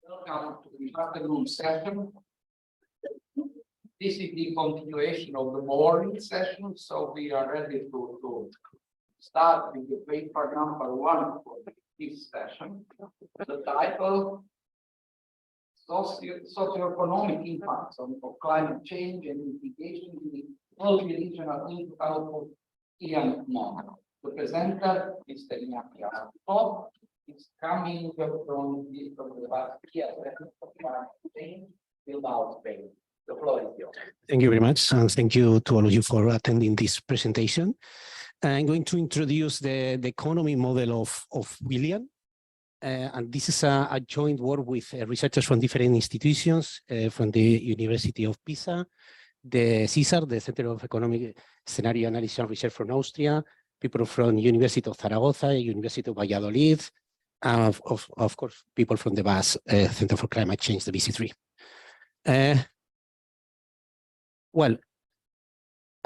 Welcome to the afternoon session. This is the continuation of the morning session, so we are ready to start with the paper number 1 for this session. The title, Socioeconomic Impacts of Climate Change and Mitigation in the Multi-Regional Output Model. The presenter is Iñaki Arturo. It's coming from the last year of climate change without Spain. The floor is yours. Thank you very much, and thank you to all of you for attending this presentation. I'm going to introduce the economy model of William. And this is a joint work with researchers from different institutions, from the University of Pisa, the CESAR, the Center of Economic Scenario Analysis and Research from Austria, people from University of Zaragoza, University of Valladolid, and of course, people from the BAS Center for Climate Change, the BC3. Well,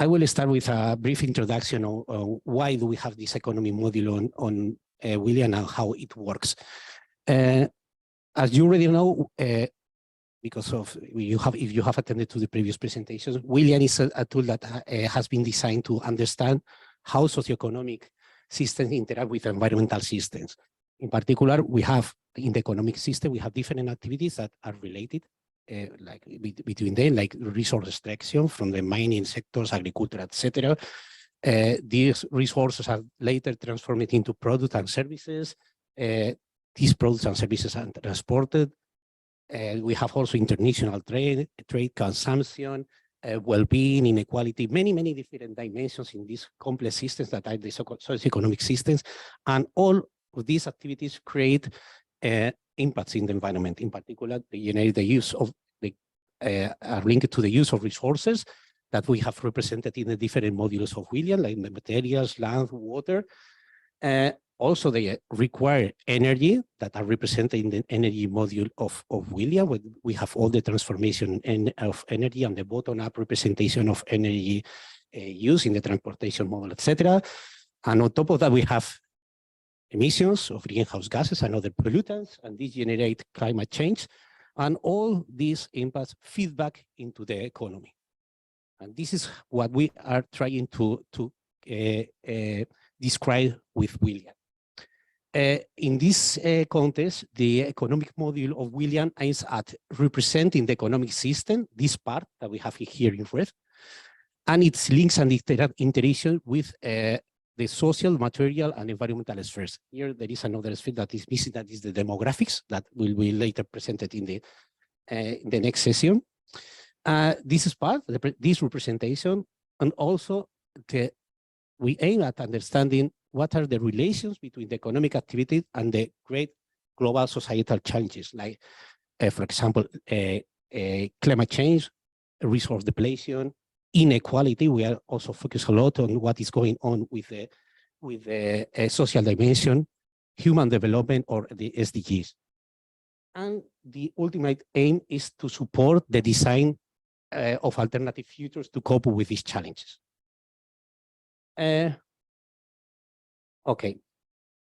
I will start with a brief introduction on why do we have this economy model on William and how it works. As you already know, because of if you have attended to the previous presentations, William is a tool that has been designed to understand how socioeconomic systems interact with environmental systems. In particular, we have in the economic system, we have different activities that are related, like between them, like resource extraction from the mining sectors, agriculture, etc. These resources are later transformed into products and services. These products and services are transported. We have also international trade consumption, well-being, inequality, many different dimensions in these complex systems that are the socioeconomic systems. And all of these activities create impacts in the environment. In particular, they generate the use of are linked to the use of resources that we have represented in the different modules of William, like the materials, land, water. Also, they require energy that are represented in the energy module of William. We have all the transformation of energy and the bottom-up representation of energy use in the transportation model, etc. And on top of that, we have emissions of greenhouse gases and other pollutants, and these generate climate change. And all these impacts feed back into the economy. And this is what we are trying to describe with William. In this context, the economic module of William aims at representing the economic system, this part that we have here in red, and its links and interaction with the social, material, and environmental spheres. Here, there is another sphere that is missing, that is the demographics, that will be later presented in the next session. This is part of this representation, and also we aim at understanding what are the relations between the economic activity and the great global societal challenges, like, for example, climate change, resource depletion, inequality. We are also focused a lot on what is going on with the social dimension, human development, or the SDGs. And the ultimate aim is to support the design of alternative futures to cope with these challenges. Okay,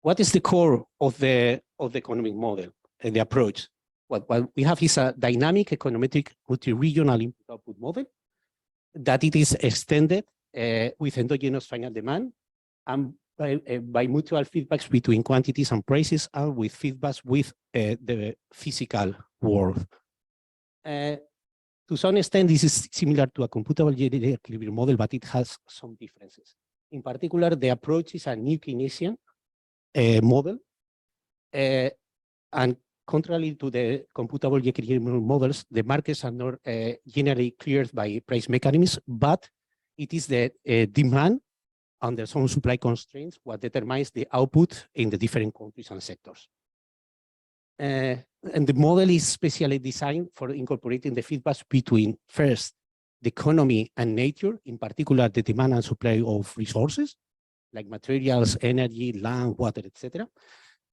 what is the core of the economic model and the approach? What we have is a dynamic econometric multi-regional input-output model that it is extended with endogenous final demand and by mutual feedbacks between quantities and prices, and with feedbacks with the physical world. To some extent, this is similar to a computable linear equilibrium model, but it has some differences. In particular, the approach is a new Keynesian model, and contrary to the computable equilibrium models, the markets are not generally cleared by price mechanisms, but it is the demand under some supply constraints what determines the output in the different countries and sectors. And the model is specially designed for incorporating the feedbacks between, first, the economy and nature, in particular the demand and supply of resources, like materials, energy, land, water, etc.,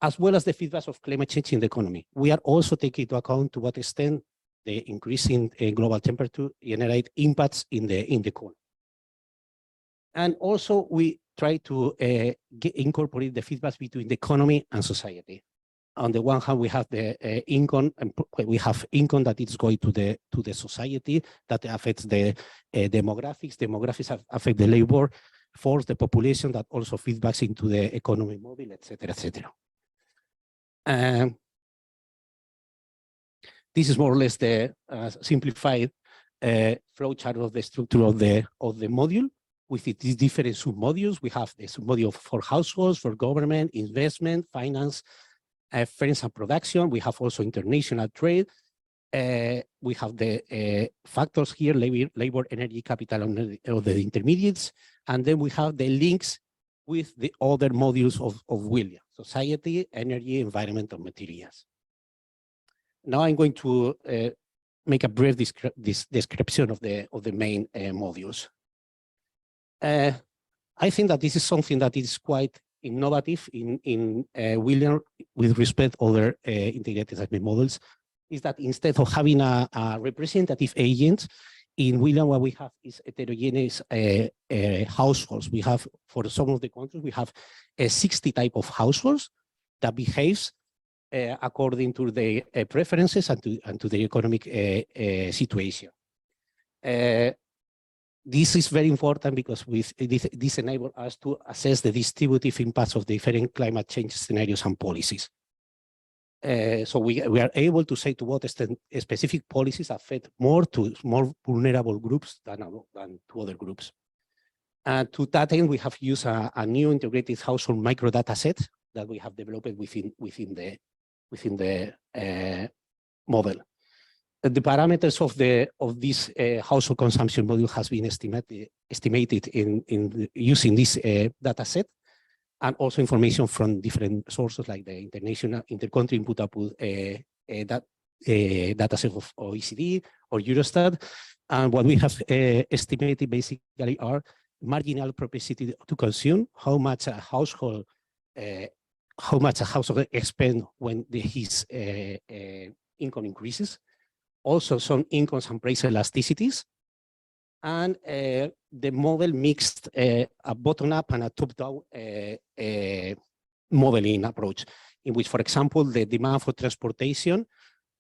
as well as the feedbacks of climate change in the economy. We are also taking into account to what extent the increasing global temperature generate impacts in the economy. And also we try to incorporate the feedbacks between the economy and society. on the one hand, we have the income, and we have income that is going to the society that affects the demographics. Demographics affect the labor force, the population, that also feedbacks into the economy model, etc., etc. This is more or less the simplified flowchart of the structure of the module. With these different submodules, we have the submodule for households, for government, investment, finance, friends and production. We have also international trade. We have the factors here, labor, energy, capital, of the intermediates. And then we have the links with the other modules of William: society, energy, environmental materials. Now I'm going to make a brief description of the main modules. I think that this is something that is quite innovative in William with respect to other integrated assessment models, is that instead of having a representative agent, in William what we have is heterogeneous households. We have, for some of the countries, we have 60 type of households that behaves according to the preferences and to the economic situation. This is very important because this enables us to assess the distributive impacts of different climate change scenarios and policies. So we are able to say to what extent specific policies affect more vulnerable groups than to other groups. And to that end, we have used a new integrated household microdata set that we have developed within the model. The parameters of this household consumption module has been estimated using this data set, and also information from different sources like the intercountry input-output data set of OECD or Eurostat. And what we have estimated basically are marginal propensity to consume, how much a household expends when his income increases. Also some incomes and price elasticities. And the model mixed a bottom-up and a top-down modeling approach, in which, for example, the demand for transportation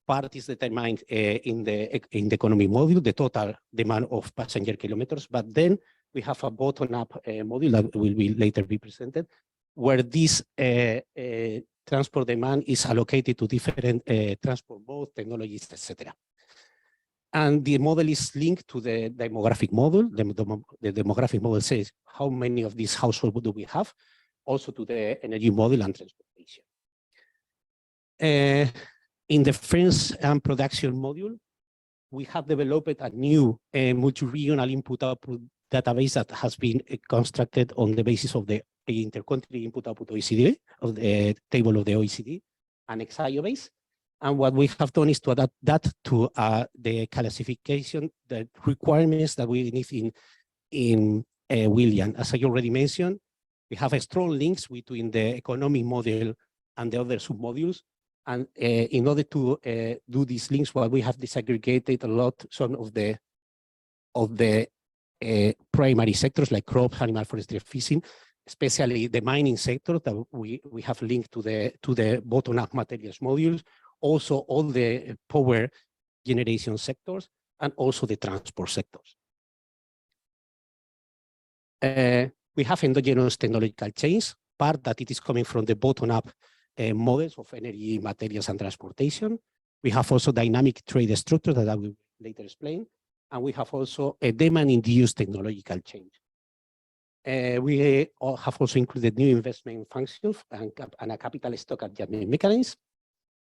part is determined in the economy module, the total demand of passenger kilometers, but then we have a bottom-up module that will later be presented, where this transport demand is allocated to different transport modes, technologies, etc. And the model is linked to the demographic model. The demographic model says how many of these households do we have, also to the energy model and transportation. In the friends and production module, we have developed a new multi-regional input-output database that has been constructed on the basis of the intercountry input-output OECD, of the table of the OECD, and XIO base. And what we have done is to adapt that to the classification, the requirements that we need in William. As I already mentioned, we have a strong links between the economic model and the other submodules. And in order to do these links, well, we have disaggregated a lot some of the primary sectors like crops, animal forestry, fishing, especially the mining sector that we have linked to the bottom-up materials modules. Also all the power generation sectors, and also the transport sectors. We have endogenous technological change, part that it is coming from the bottom-up models of energy, materials, and transportation. We have also dynamic trade structure that I will later explain. And we have also a demand-induced technological change. We have also included new investment functions and a capital stock adjustment mechanism.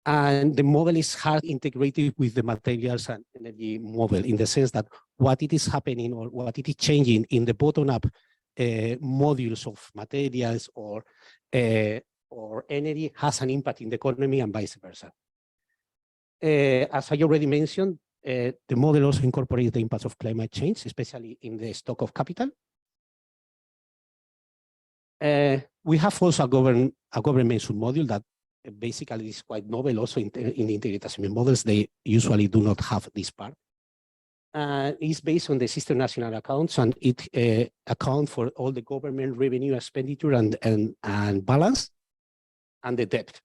And the model is hard integrated with the materials and energy model, in the sense that what it is happening or what it is changing in the bottom-up modules of materials or energy has an impact in the economy and vice versa. As I already mentioned, the model also incorporates the impacts of climate change, especially in the stock of capital. We have also a government submodule that basically is quite novel also in the integrated assessment models. They usually do not have this part. It's based on the system national accounts, and it accounts for all the government revenue expenditure and balance and the debt.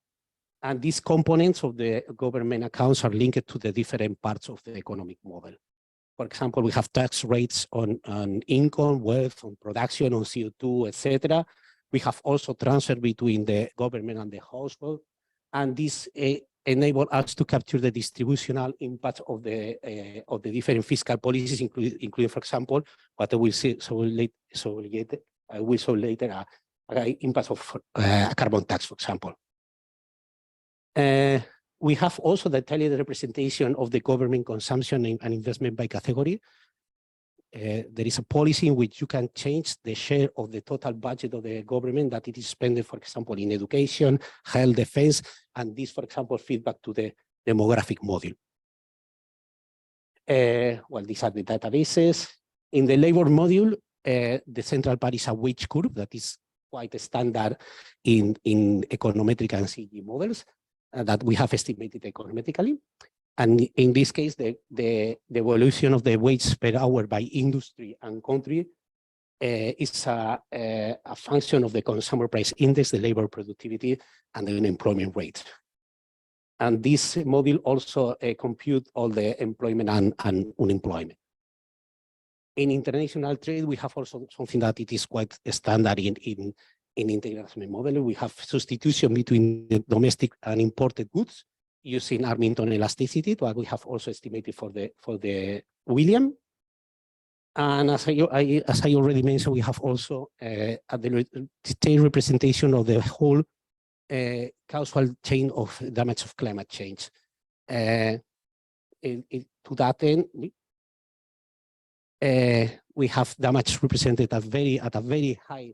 And these components of the government accounts are linked to the different parts of the economic model. For example, we have tax rates on income, wealth, on production, on CO2, etc. We have also transfer between the government and the household. And this enable us to capture the distributional impact of the different fiscal policies, including, for example, what I will say I will show later, impact of a carbon tax, for example. We have also the detailed representation of the government consumption and investment by category. There is a policy in which you can change the share of the total budget of the government that it is spending, for example, in education, health, defense, and this, for example, feedback to the demographic model. Well, these are the databases. In the labor module, the central part is a wage curve that is quite standard in econometric and CG models that we have estimated econometrically. And in this case, the evolution of the wage per hour by industry and country is a function of the consumer price index, the labor productivity, and the unemployment rate. And this model also compute all the employment and unemployment. In international trade, we have also something that it is quite standard in international model. We have substitution between the domestic and imported goods using Armington elasticity, what we have also estimated for the William. And as I already mentioned, we have also a detailed representation of the whole causal chain of damage of climate change. To that end, we have damage represented at a very high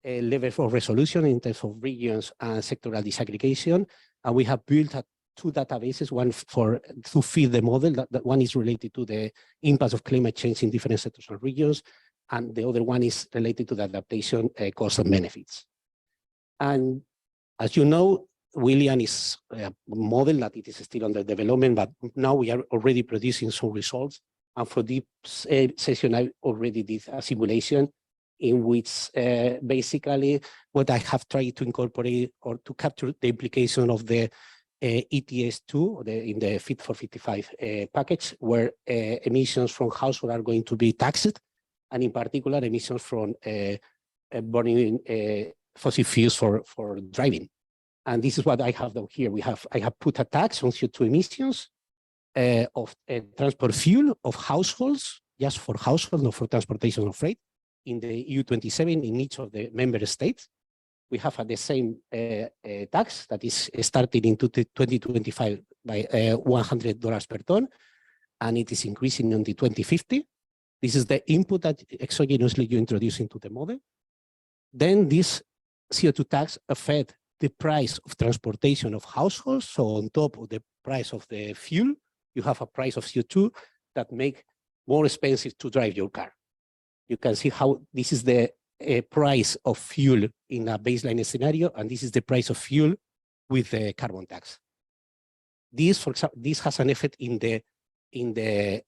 level of resolution in terms of regions and sectoral disaggregation. And we have built two databases, one to feed the model. That one is related to the impact of climate change in different sectors and regions, and the other one is related to the adaptation costs and benefits. And as you know, William is a model that it is still under development, but now we are already producing some results. And for this session, I already did a simulation in which basically what I have tried to incorporate or to capture the implication of the ETS2 in the Fit for 55 package, where emissions from households are going to be taxed, and in particular emissions from burning fossil fuels for driving. And this is what I have done here. I have put a tax on CO2 emissions of transport fuel of households, just for households, not for transportation of freight, in the EU27 in each of the member states. We have the same tax that is starting in 2025 by $100 per ton, and it is increasing until 2050. This is the input that exogenously you introduce into the model. Then this CO2 tax affects the price of transportation of households. So on top of the price of the fuel, you have a price of CO2 that make more expensive to drive your car. You can see how this is the price of fuel in a baseline scenario, and this is the price of fuel with the carbon tax. This, for example, this has an effect in the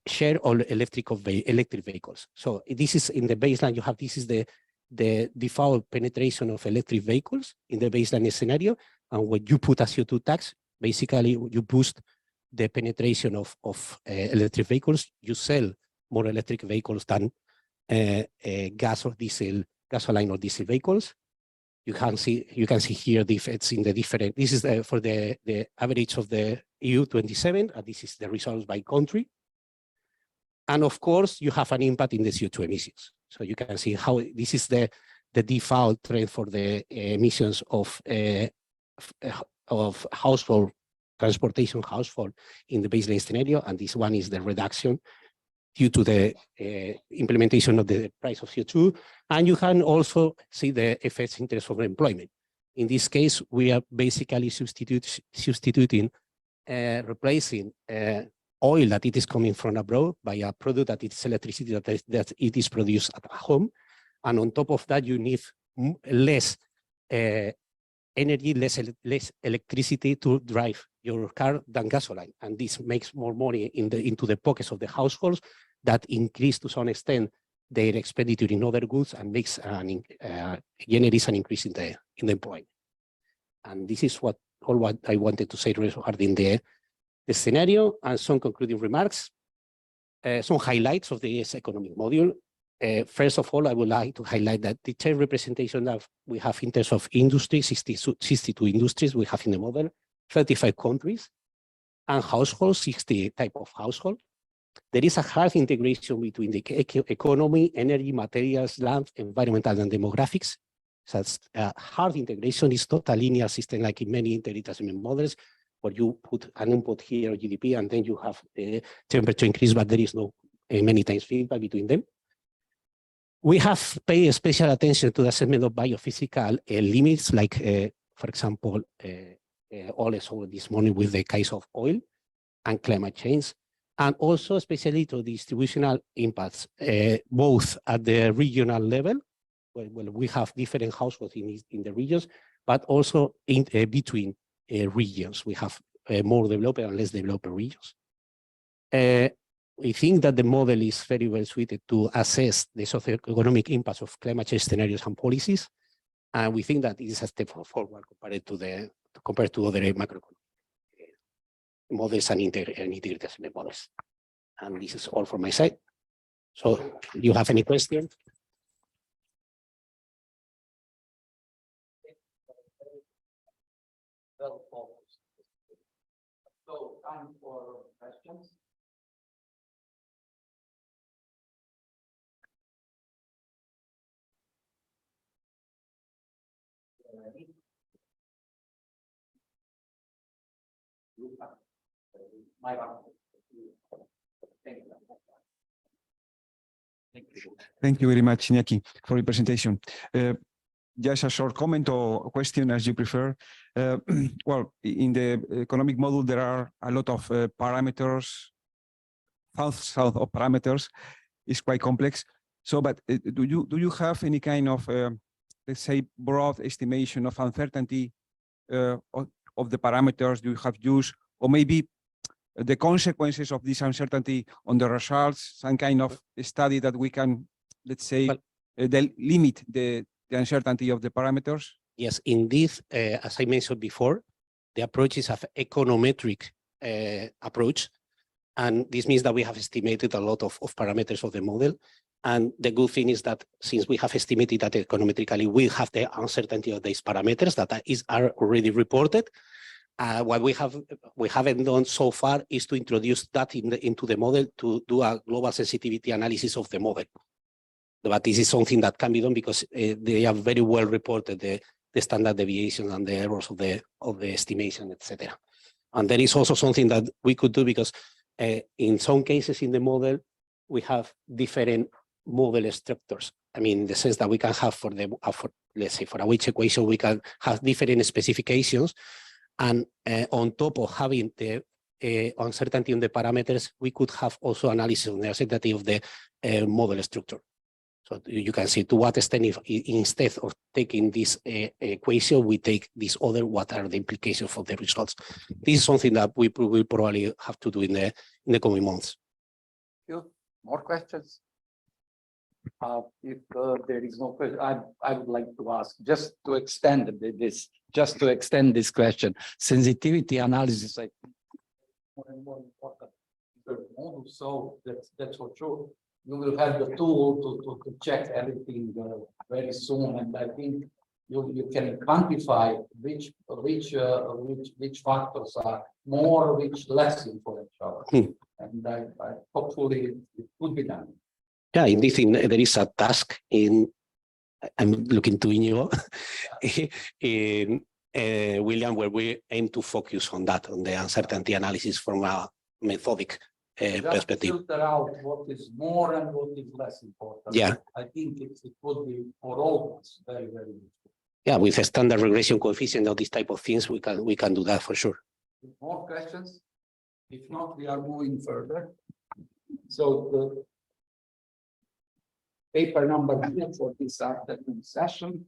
share of electric vehicles. So this is in the baseline. You have this is the default penetration of electric vehicles in the baseline scenario, and when you put a CO2 tax, basically you boost the penetration of electric vehicles. You sell more electric vehicles than gas or diesel, gasoline or diesel vehicles. You can see here the effects in the different. This is for the average of the EU27, and this is the results by country. And of course, you have an impact in the CO2 emissions. So you can see how this is the default trend for the emissions of household transportation household in the baseline scenario, and this one is the reduction due to the implementation of the price of CO2. And you can also see the effects in terms of employment. In this case, we are basically substituting, replacing oil that it is coming from abroad by a product that it is electricity that it is produced at home. And on top of that, you need less energy, less electricity to drive your car than gasoline. And this makes more money into the pockets of the households that increase to some extent their expenditure in other goods and makes generates an increase in the employment. And this is what all what I wanted to say regarding the scenario, and some concluding remarks. Some highlights of this economic module. First of all, I would like to highlight that the detailed representation that we have in terms of industry, 62 industries we have in the model, 35 countries, and households, 60 type of household. There is a hard integration between the economy, energy, materials, land, environmental, and demographics. So a hard integration is not a linear system like in many integrated assessment models, where you put an input here, GDP, and then you have the temperature increase, but there is no many times feedback between them. We have paid special attention to the assessment of biophysical limits, like, for example, all I saw this morning with the case of oil and climate change, and also especially to distributional impacts, both at the regional level, where we have different households in the regions, but also in between regions. We have more developed and less developed regions. We think that the model is very well suited to assess the socioeconomic impacts of climate change scenarios and policies, and we think that it is a step forward compared to other macroeconomic models and integrated assessment models. And this is all from my side. So, do you have any questions? Well focused. So, time for questions. Ready? My Thank you. Thank you very much, Iñaki, for your presentation. Just a short comment or question, as you prefer. Well, in the economic model, there are a lot of parameters, thousands of parameters. It's quite complex. So, but do you have any kind of, let's say, broad estimation of uncertainty of the parameters you have used, or maybe the consequences of this uncertainty on the results, some kind of study that we can, let's say, limit the uncertainty of the parameters? Yes, indeed, as I mentioned before, the approach is an econometric approach. And this means that we have estimated a lot of parameters of the model. And the good thing is that since we have estimated that econometrically, we have the uncertainty of these parameters that are already reported. What we haven't done so far is to introduce that into the model to do a global sensitivity analysis of the model. But this is something that can be done because they are very well reported, the standard deviations and the errors of the estimation, etc. And there is also something that we could do because in some cases in the model, we have different model structures. I mean, in the sense that we can have let's say for a wage equation, we can have different specifications. And on top of having the uncertainty on the parameters, we could have also analysis on the uncertainty of the model structure. So you can see to what extent if instead of taking this equation, we take this other, what are the implications for the results. This is something that we will probably have to do in the coming months. More questions? If there is no question, I would like to ask just to extend this question. Sensitivity analysis, I think, more and more important. So that's for sure. You will have the tool to check everything very soon, and I think you can quantify which factors are more, which less influential, and I hopefully it could be done. Yeah, indeed, there is a task I'm looking to Inigo, in William, where we aim to focus on that, on the uncertainty analysis from a methodic perspective. Filter out what is more and what is less important. Yeah. I think it would be for all of us very, very useful. Yeah, with a standard regression coefficient of these type of things, we can do that for sure. More questions? If not, we are moving further. So the paper number 2 for this afternoon session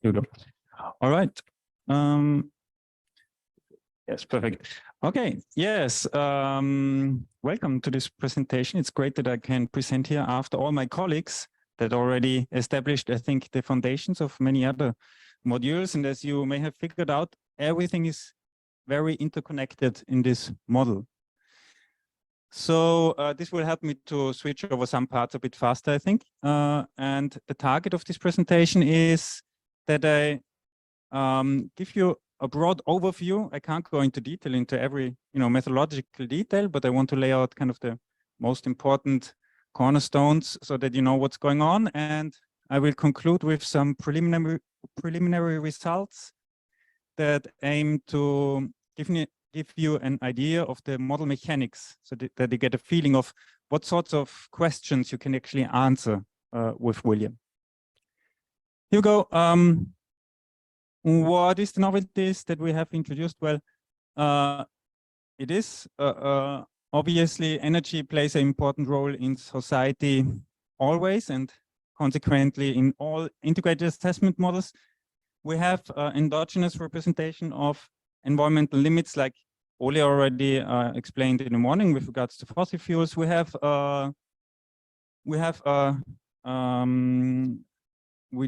you go. All right. Yes, perfect. Okay, yes. Welcome to this presentation. It's great that I can present here after all my colleagues that already established, I think, the foundations of many other modules. And as you may have figured out, everything is very interconnected in this model. So this will help me to switch over some parts a bit faster, I think. And the target of this presentation is that I give you a broad overview. I can't go into detail into every methodological detail, but I want to lay out kind of the most important cornerstones so that you know what's going on. And I will conclude with some preliminary results that aim to give you an idea of the model mechanics, so that you get a feeling of what sorts of questions you can actually answer with William. Here we go. What is the novelties that we have introduced? Well, it is obviously energy plays an important role in society always, and consequently in all integrated assessment models. We have endogenous representation of environmental limits, like Ole already explained in the morning with regards to fossil fuels. We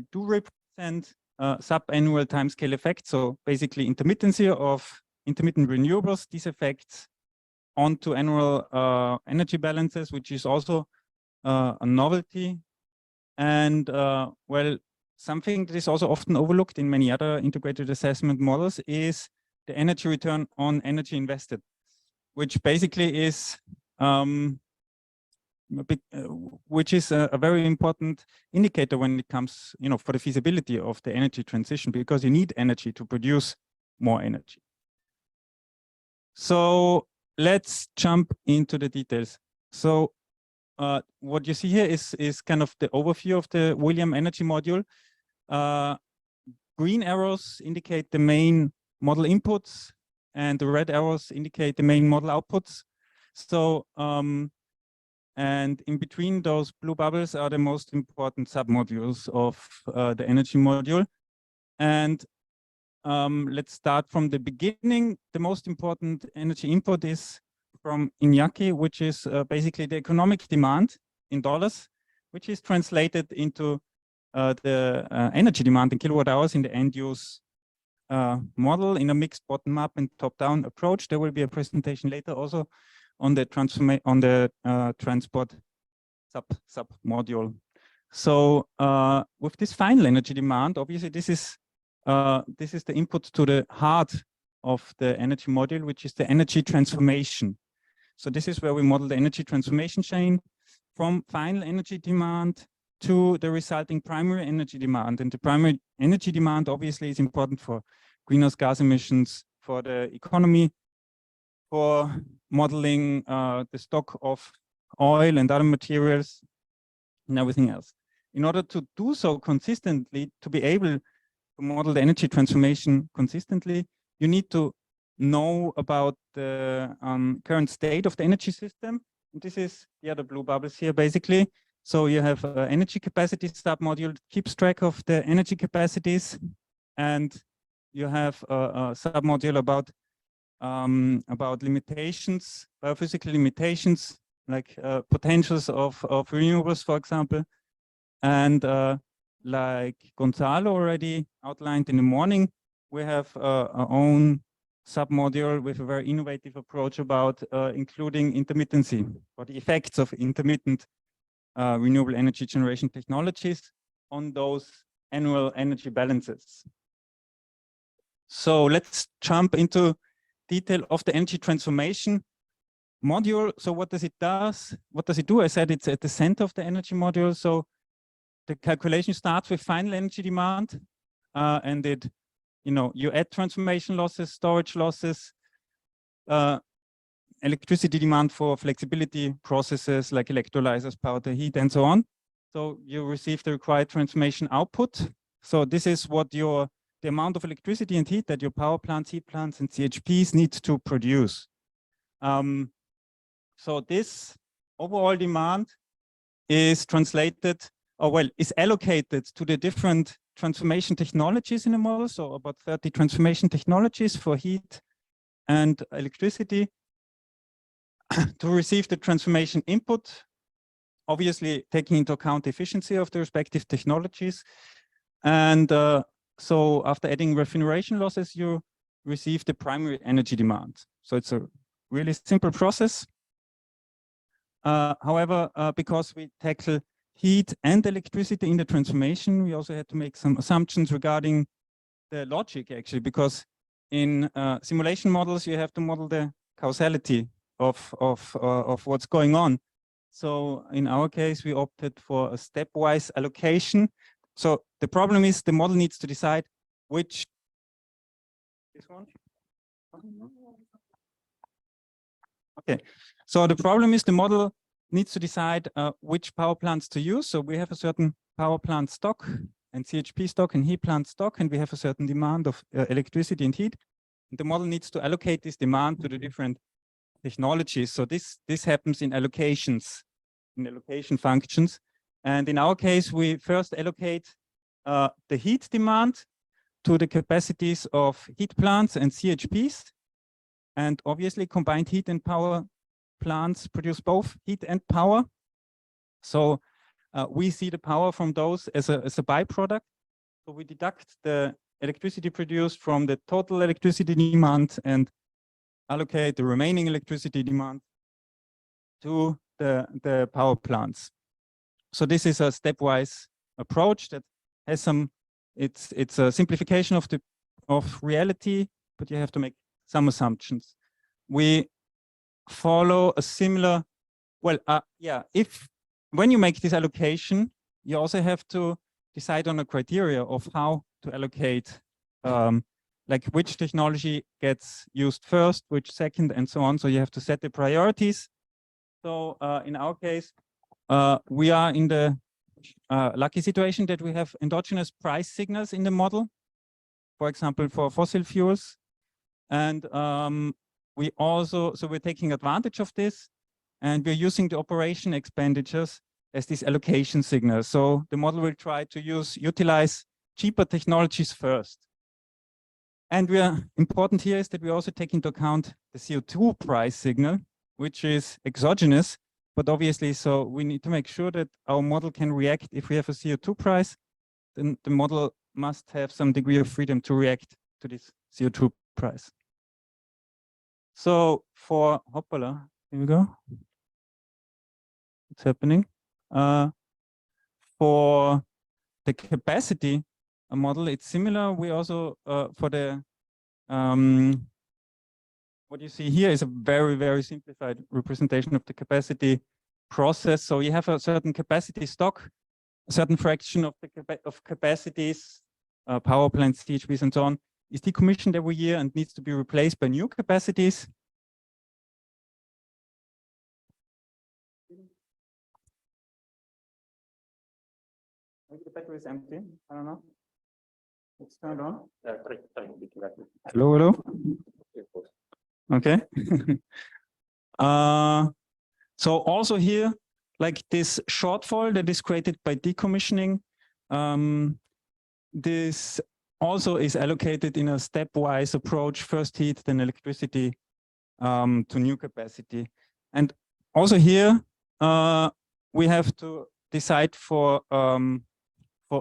do represent sub-annual timescale effects, so basically intermittency of intermittent renewables, these effects onto annual energy balances, which is also a novelty. And well, something that is also often overlooked in many other integrated assessment models is the energy return on energy invested, which basically is which is a very important indicator when it comes, for the feasibility of the energy transition, because you need energy to produce more energy. So let's jump into the details. So what you see here is kind of the overview of the William energy module. Green arrows indicate the main model inputs, and the red arrows indicate the main model outputs. So and in between those blue bubbles are the most important submodules of the energy module. And let's start from the beginning. The most important energy input is from Iñaki, which is basically the economic demand in dollars, which is translated into the energy demand in kilowatt hours in the end use model in a mixed bottom up and top down approach. There will be a presentation later also on the transport sub module. So with this final energy demand, obviously this is the input to the heart of the energy module, which is the energy transformation. So this is where we model the energy transformation chain from final energy demand to the resulting primary energy demand. And the primary energy demand obviously is important for greenhouse gas emissions, for the economy, for modeling the stock of oil and other materials and everything else. In order to do so consistently, to be able to model the energy transformation consistently, you need to know about the current state of the energy system. And this is the other blue bubbles here, basically. So you have energy capacity submodule that keeps track of the energy capacities, and you have a submodule about limitations, biophysical limitations, like potentials of renewables, for example. And like Gonzalo already outlined in the morning, we have our own submodule with a very innovative approach about including intermittency, or the effects of intermittent renewable energy generation technologies on those annual energy balances. So let's jump into detail of the energy transformation module. So what does it do? I said it's at the center of the energy module. So the calculation starts with final energy demand, and it, you add transformation losses, storage losses, electricity demand for flexibility processes like electrolyzers, power to heat, and so on. So you receive the required transformation output. So this is what the amount of electricity and heat that your power plants, heat plants, and CHPs need to produce. So this overall demand is translated, or well, is allocated to the different transformation technologies in the model, so about 30 transformation technologies for heat and electricity to receive the transformation input, obviously taking into account the efficiency of the respective technologies. And so after adding refrigeration losses, you receive the primary energy demand. So it's a really simple process. However, because we tackle heat and electricity in the transformation, we also had to make some assumptions regarding the logic, actually, because in simulation models, you have to model the causality of what's going on. So in our case, we opted for a stepwise allocation. So the problem is the model needs to decide which, this one? Okay, so the problem is the model needs to decide which power plants to use. So we have a certain power plant stock and CHP stock and heat plant stock, and we have a certain demand of electricity and heat. And the model needs to allocate this demand to the different technologies. So this happens in allocations, in allocation functions. And in our case, we first allocate the heat demand to the capacities of heat plants and CHPs. And obviously combined heat and power plants produce both heat and power. So we see the power from those as a byproduct. So we deduct the electricity produced from the total electricity demand and allocate the remaining electricity demand to the power plants. So this is a stepwise approach that has some, it's a simplification of reality, but you have to make some assumptions. We follow a similar, well, when you make this allocation, you also have to decide on a criteria of how to allocate, like which technology gets used first, which second, and so on. So you have to set the priorities. So in our case, we are in the lucky situation that we have endogenous price signals in the model, for example, for fossil fuels. And we also, so we're taking advantage of this, and we're using the operation expenditures as these allocation signals. So the model will try to utilize cheaper technologies first. And important here is that we also take into account the CO2 price signal, which is exogenous, but obviously, so we need to make sure that our model can react. If we have a CO2 price, then the model must have some degree of freedom to react to this CO2 price. So for hoppala, here we go. What's happening? For the capacity model, it's similar. We also for the what you see here is a very, very simplified representation of the capacity process. So you have a certain capacity stock, a certain fraction of the capacities, power plants, CHPs, and so on, is decommissioned every year and needs to be replaced by new capacities. Maybe the battery is empty. I don't know. It's turned on. Hello, hello. Okay. So also here, like this shortfall that is created by decommissioning, this also is allocated in a stepwise approach, first heat, then electricity to new capacity. And also here, we have to decide for a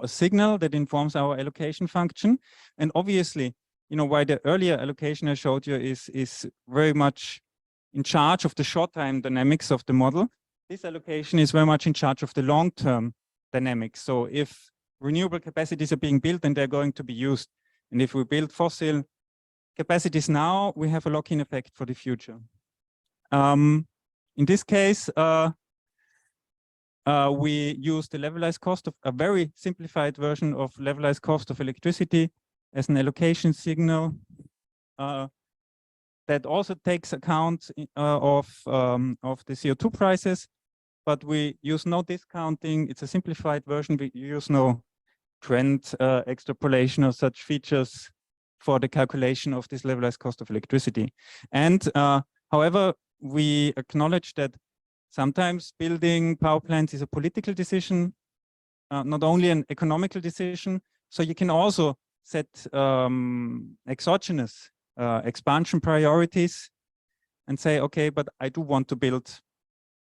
signal that informs our allocation function. And obviously, you know, why the earlier allocation I showed you is very much in charge of the short-time dynamics of the model. This allocation is very much in charge of the long-term dynamics. So if renewable capacities are being built, then they're going to be used. And if we build fossil capacities now, we have a lock-in effect for the future. In this case, we use the levelized cost of a very simplified version of levelized cost of electricity as an allocation signal that also takes account of the CO2 prices, but we use no discounting. It's a simplified version. We use no trend extrapolation or such features for the calculation of this levelized cost of electricity. And however, we acknowledge that sometimes building power plants is a political decision, not only an economical decision. So you can also set exogenous expansion priorities and say, okay, but I do want to build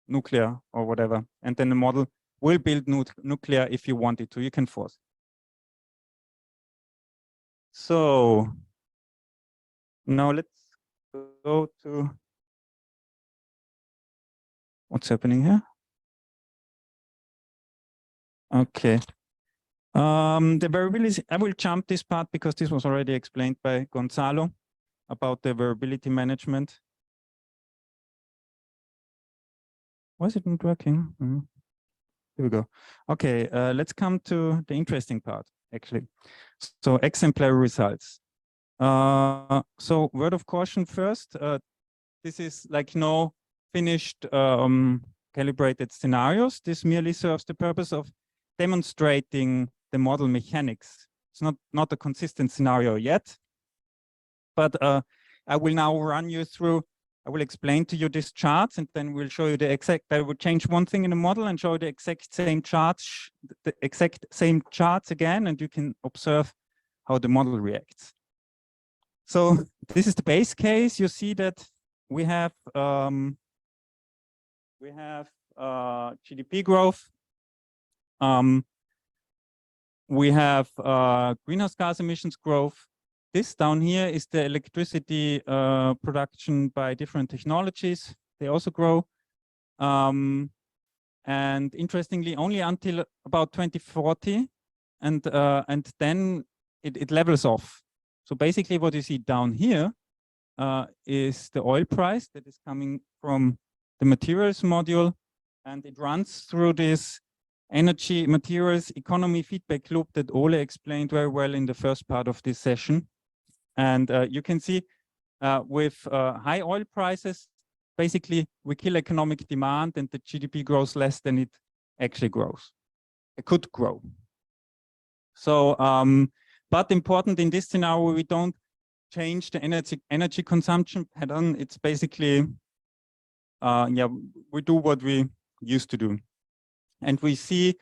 nuclear or whatever. And then the model will build nuclear if you want it to. You can force. So now let's go to what's happening here. Okay. The variability, I will jump this part because this was already explained by Gonzalo about the variability management. Why is it not working? Here we go. Okay, let's come to the interesting part, actually. So exemplary results. So word of caution first. This is like no finished calibrated scenarios. This merely serves the purpose of demonstrating the model mechanics. It's not a consistent scenario yet, but I will now run you through. I will explain to you these charts, and then we'll show you the exact. I will change one thing in the model and show you the exact same charts, again, and you can observe how the model reacts. So this is the base case. You see that we have GDP growth. We have greenhouse gas emissions growth. This down here is the electricity production by different technologies. They also grow. And interestingly, only until about 2040, and then it levels off. So basically what you see down here is the oil price that is coming from the materials module, and it runs through this energy materials economy feedback loop that Ole explained very well in the first part of this session. And you can see with high oil prices, basically we kill economic demand and the GDP grows less than it actually grows. It could grow. So, but important in this scenario, we don't change the energy consumption pattern. It's basically, yeah, we do what we used to do. And we see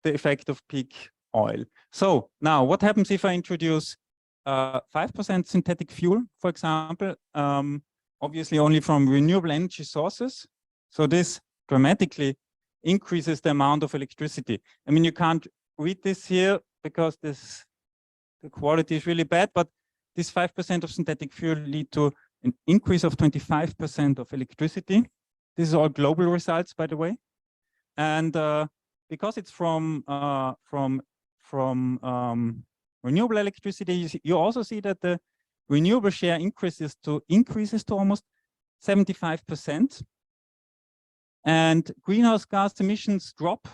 the effect of peak oil. So now what happens if I introduce 5% synthetic fuel, for example, obviously only from renewable energy sources. So this dramatically increases the amount of electricity. I mean, you can't read this here because the quality is really bad, but this 5% of synthetic fuel lead to an increase of 25% of electricity. This is all global results, by the way. And because it's from renewable electricity, you also see that the renewable share increases to almost 75%. And greenhouse gas emissions drop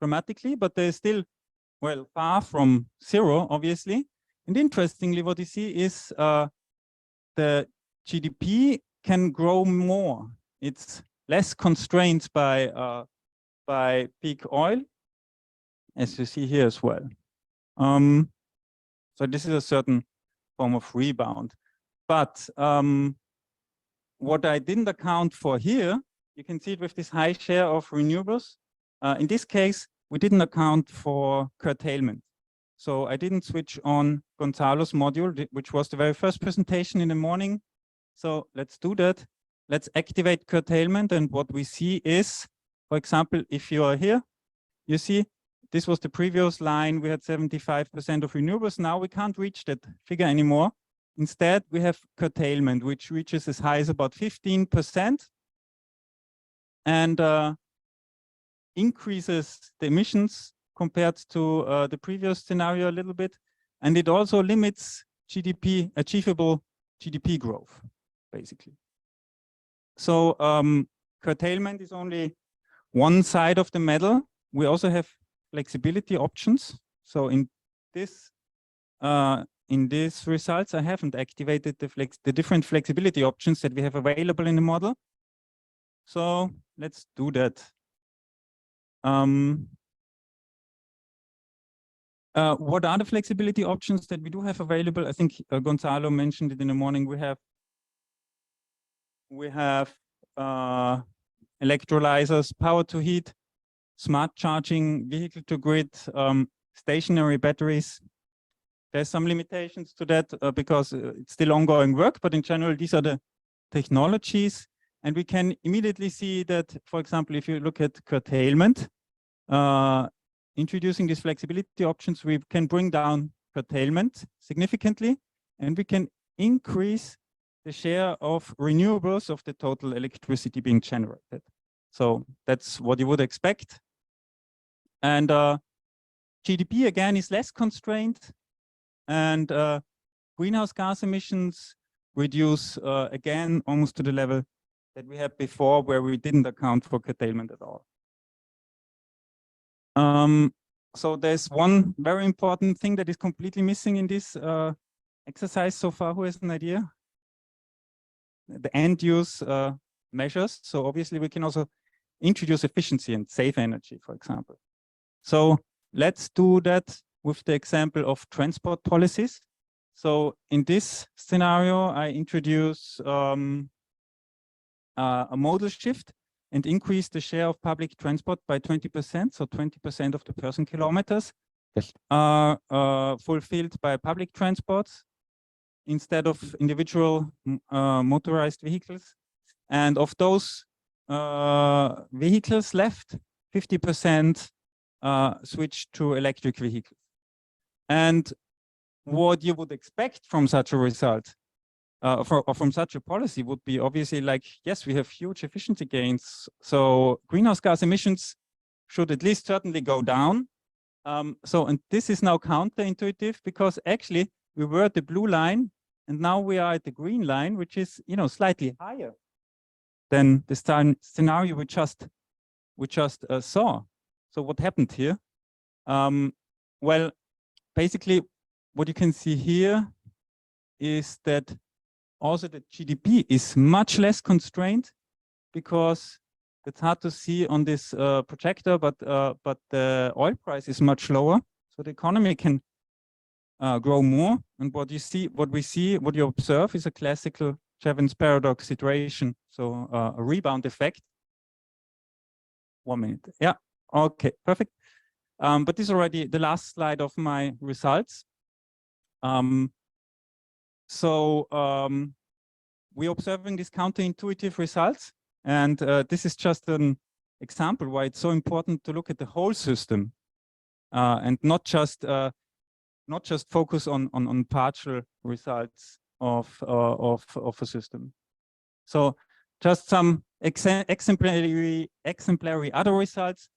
dramatically, but they're still, well, far from zero, obviously. And interestingly, what you see is the GDP can grow more. It's less constrained by peak oil, as you see here as well. So this is a certain form of rebound. But what I didn't account for here, you can see it with this high share of renewables. In this case, we didn't account for curtailment. So I didn't switch on Gonzalo's module, which was the very first presentation in the morning. So let's do that. Let's activate curtailment. And what we see is, for example, if you are here, you see this was the previous line. We had 75% of renewables. Now we can't reach that figure anymore. Instead, we have curtailment, which reaches as high as about 15%. And increases the emissions compared to the previous scenario a little bit. And it also limits achievable GDP growth, basically. So curtailment is only one side of the medal. We also have flexibility options. So in this results, I haven't activated the different flexibility options that we have available in the model. So let's do that. What are the flexibility options that we do have available? I think Gonzalo mentioned it in the morning. We have electrolyzers, power to heat, smart charging, vehicle to grid, stationary batteries. There's some limitations to that because it's still ongoing work, but in general, these are the technologies. And we can immediately see that, for example, if you look at curtailment, introducing these flexibility options, we can bring down curtailment significantly, and we can increase the share of renewables of the total electricity being generated. So that's what you would expect. And GDP, again, is less constrained, and greenhouse gas emissions reduce, again, almost to the level that we had before, where we didn't account for curtailment at all. So there's one very important thing that is completely missing in this exercise so far. Who has an idea? The end use measures. So obviously we can also introduce efficiency and save energy, for example. So let's do that with the example of transport policies. So in this scenario, I introduce a modal shift and increase the share of public transport by 20%. So 20% of the person kilometers are fulfilled by public transports instead of individual motorized vehicles. And of those vehicles left, 50% switch to electric vehicles. And what you would expect from such a result, from such a policy, would be obviously like, yes, we have huge efficiency gains. So greenhouse gas emissions should at least certainly go down. And this is now counterintuitive, because actually we were at the blue line and now we are at the green line, which is, you know, slightly higher than the scenario we just saw. So what happened here? Well, basically what you can see here is that also the GDP is much less constrained, because it's hard to see on this projector, but the oil price is much lower, so the economy can grow more. And what you observe is a classical Jevons paradox situation, so a rebound effect. 1 minute, yeah, okay, perfect. But this is already the last slide of my results. We're observing these counterintuitive results, and this is just an example why it's so important to look at the whole system and not just focus on partial results of a system. So just some exemplary other results.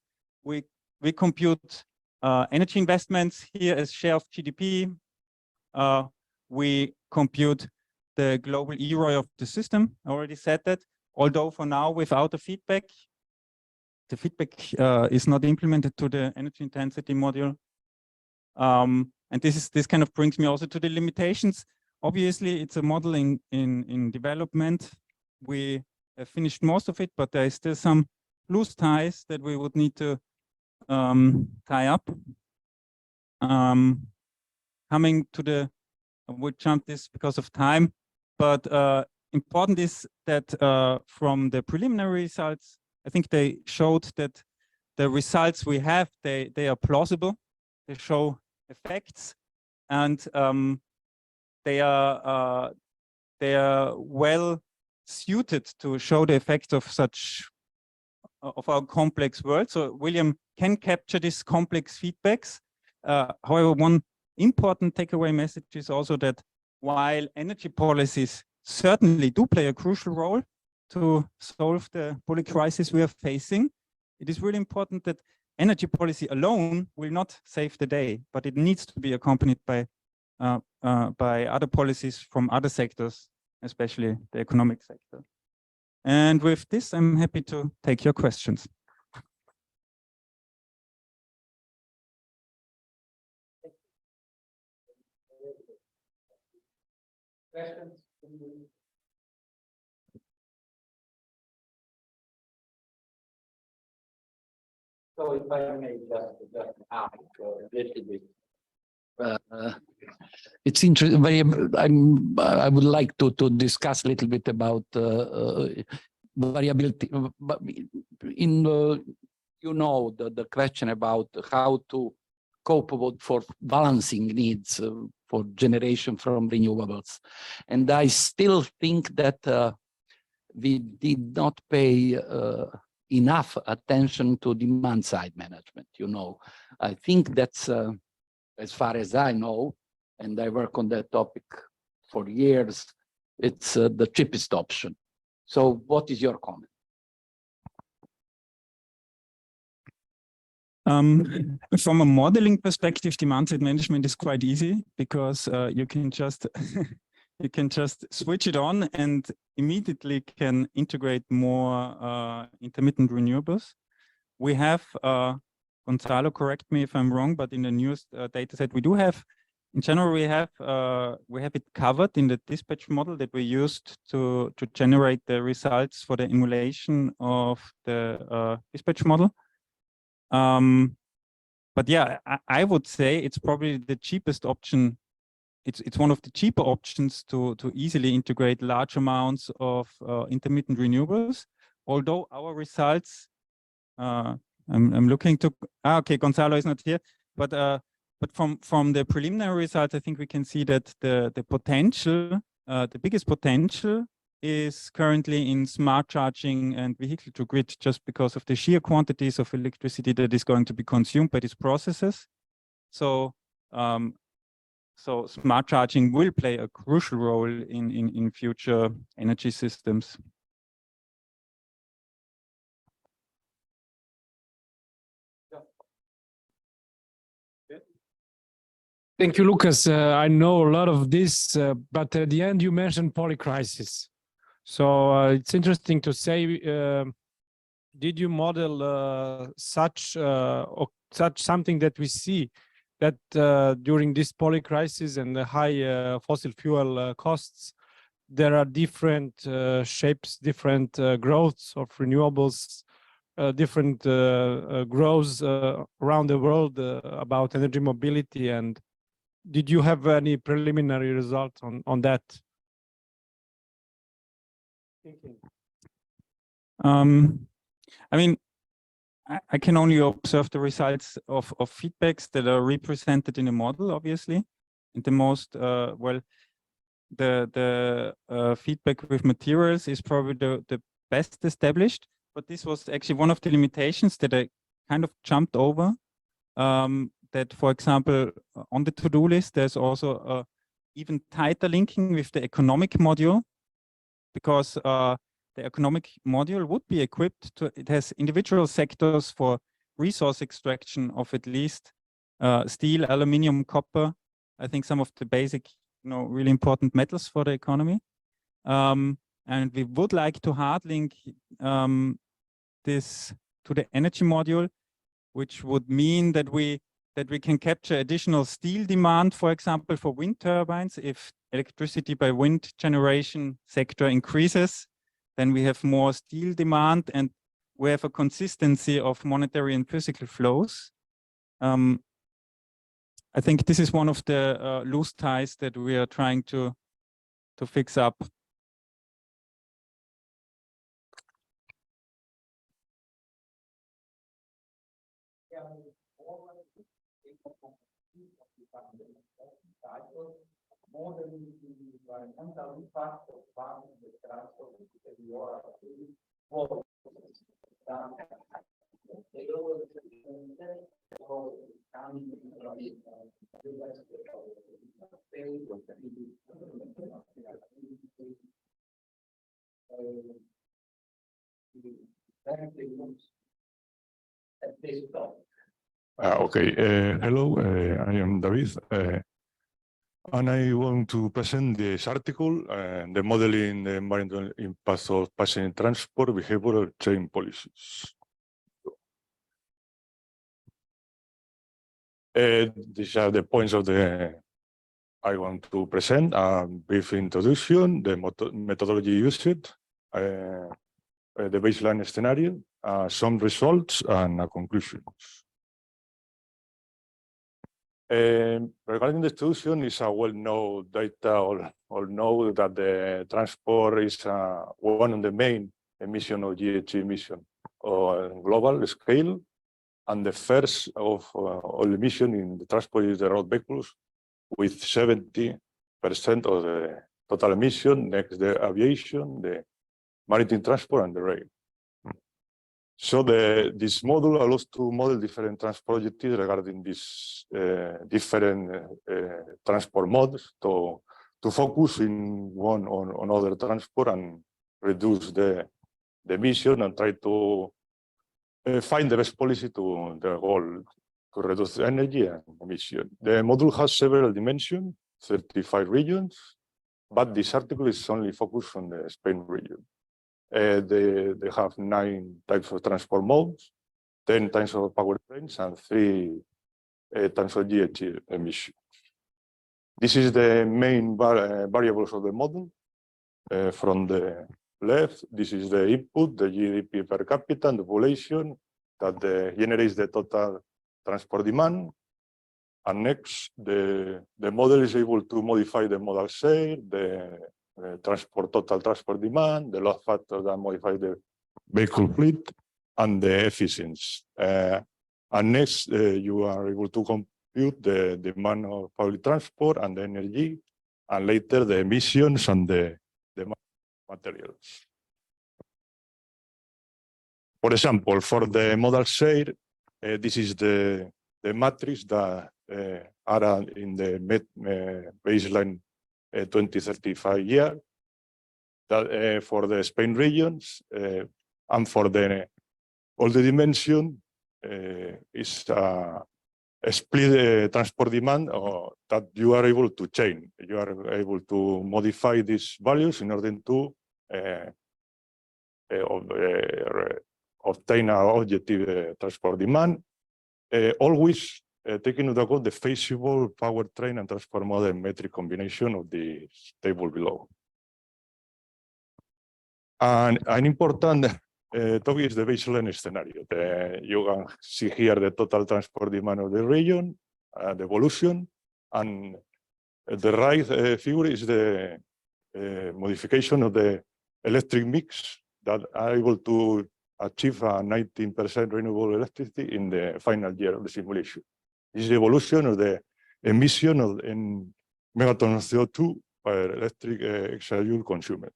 We compute energy investments here as share of GDP. We compute the global EROI of the system. I already said that, although for now without the feedback is not implemented to the energy intensity module. And this kind of brings me also to the limitations. Obviously, it's a model in development. We have finished most of it, but there is still some loose ties that we would need to tie up. Coming to the, I would jump this because of time, but important is that from the preliminary results, I think they showed that the results we have, they are plausible. They show effects, and they are well suited to show the effects of our complex world. So William can capture these complex feedbacks. However, one important takeaway message is also that while energy policies certainly do play a crucial role to solve the public crisis we are facing, it is really important that energy policy alone will not save the day, but it needs to be accompanied by other policies from other sectors, especially the economic sector. And with this, I'm happy to take your questions. Questions? So if I may just ask a little bit. It's interesting. I would like to discuss a little bit about variability. But in the question about how to scope for balancing needs for generation from renewables. And I still think that we did not pay enough attention to demand side management. I think that's, as far as I know, and I work on that topic for years, it's the cheapest option. So what is your comment? From a modeling perspective, demand side management is quite easy because you can just you can just switch it on and immediately can integrate more intermittent renewables. We have Gonzalo, correct me if I'm wrong, but in the newest data set we do have, in general, we have it covered in the dispatch model that we used to generate the results for the emulation of the dispatch model. But yeah, I would say it's probably the cheapest option. It's one of the cheaper options to easily integrate large amounts of intermittent renewables. Although our results, I'm looking to. Okay, Gonzalo is not here, but from the preliminary results, I think we can see that the potential, the biggest potential, is currently in smart charging and vehicle to grid, just because of the sheer quantities of electricity that is going to be consumed by these processes. So smart charging will play a crucial role in future energy systems. Thank you, Lucas. I know a lot of this, but at the end you mentioned polycrisis. So it's interesting to say, did you model such something that we see that during this polycrisis and the high fossil fuel costs, there are different shapes, different growths of renewables, different growths around the world about energy mobility? And did you have any preliminary results on that? I mean, I can only observe the results of feedbacks that are represented in the model, obviously. And the most, well, the feedback with materials is probably the best established, but this was actually one of the limitations that I kind of jumped over. That, for example, on the to-do list, there's also a even tighter linking with the economic module, because the economic module would be equipped to, it has individual sectors for resource extraction of at least steel, aluminium, copper. I think some of the basic, really important metals for the economy. And we would like to hard link this to the energy module, which would mean that we can capture additional steel demand, for example, for wind turbines. If electricity by wind generation sector increases, then we have more steel demand and we have a consistency of monetary and physical flows. I think this is one of the loose ties that we are trying to fix up. More than the environmental impact of farming the transport that you are Okay, hello, I am David, and I want to present this article, the modeling the environmental impact of passenger transport behavioral change policies. These are the points of I want to present a brief introduction, the methodology used, the baseline scenario, some results, and conclusions. Regarding the introduction, is a well-known data, all know that the transport is one of the main emission of GHG emission on global scale. And the first of all emission in the transport is the road vehicles, with 70% of the total emission. Next, the aviation, the maritime transport, and the rail. So this model allows to model different transport objectives regarding these different transport modes to focus in one on other transport and reduce the emission and try to find the best policy to the goal to reduce energy and emission. The module has several dimensions, 35 regions, but this article is only focused on the Spain region. They have 9 types of transport modes, 10 types of powertrains, and 3 types of GHG emissions. This is the main variables of the model. From the left, this is the input, the GDP per capita, and the population that generates the total transport demand. And next, the model is able to modify the modal share, the total transport demand, the load factor that modify the vehicle fleet, and the efficiency. And next, you are able to compute the demand of public transport and the energy, and later the emissions and the materials. For example, for the modal share, this is the matrix that are in the baseline 2035 year. That for the Spain regions and for all the dimension is a split transport demand that you are able to change. You are able to modify these values in order to obtain an objective transport demand, always taking into account the feasible powertrain and transport model metric combination of the table below. And an important topic is the baseline scenario. You can see here the total transport demand of the region, the evolution, and the right figure is the modification of the electric mix that are able to achieve a 19% renewable electricity in the final year of the simulation. This is the evolution of the emission in megatons of CO2 per electric exajoule consumed.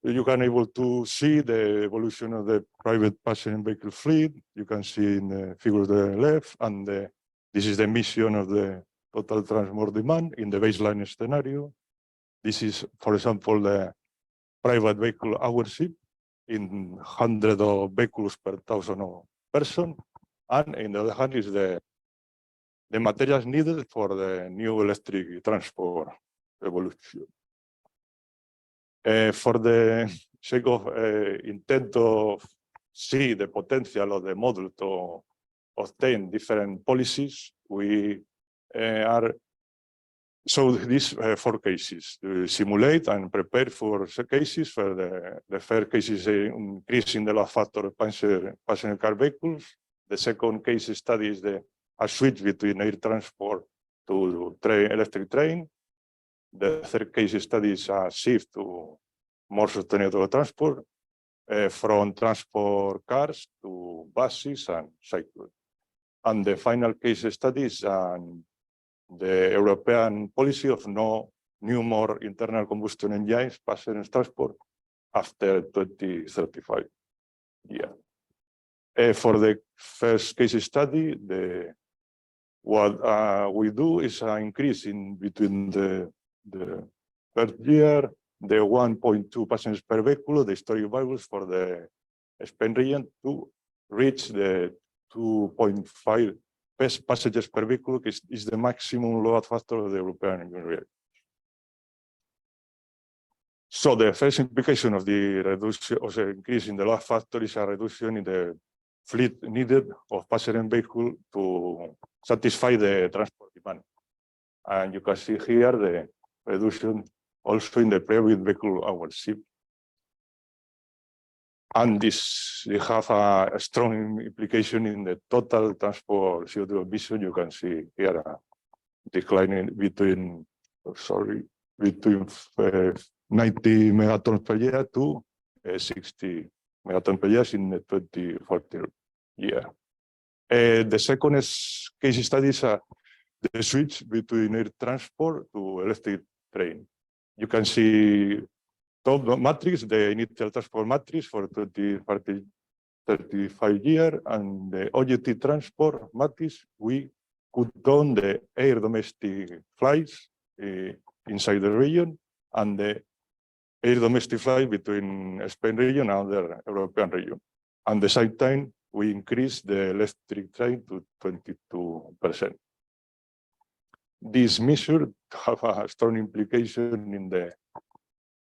You can able to see the evolution of the private passenger vehicle fleet. You can see in the figure to the left, and this is the emission of the total transport demand in the baseline scenario. This is, for example, the private vehicle ownership in hundreds of vehicles per 1,000 person, and in the other hand is the materials needed for the new electric transport evolution. For the sake of intent of see the potential of the model to obtain different policies, we are so these 4 cases to simulate and prepare for cases. For the first case is increase in the load factor of passenger car vehicles. The second case study is a switch between air transport to electric train. The third case study is a shift to more sustainable transport from transport cars to buses and cycles. And the final case study is the European policy of no more internal combustion engines passenger transport after 2035. For the first case study, what we do is an increase in between the per year, the 1.2 passengers per vehicle, the historic values for the Spain region to reach the 2.5 passengers per vehicle is the maximum load factor of the European Union. So the first implication of the reduction of the increase in the load factor is a reduction in the fleet needed of passenger vehicle to satisfy the transport demand. And you can see here the reduction also in the private vehicle ownership. And this they have a strong implication in the total transport CO2 emission. You can see here a declining between 90 megatons per year to 60 megaton per year in the 2040 year. The second case study is the switch between air transport to electric train. You can see top matrix, the initial transport matrix for 2040 35 years, and the OJT transport matrix, we could down the air domestic flights inside the region and the air domestic flight between Spain region and other European region. At the same time, we increased the electric train to 22%. This measure have a strong implication in the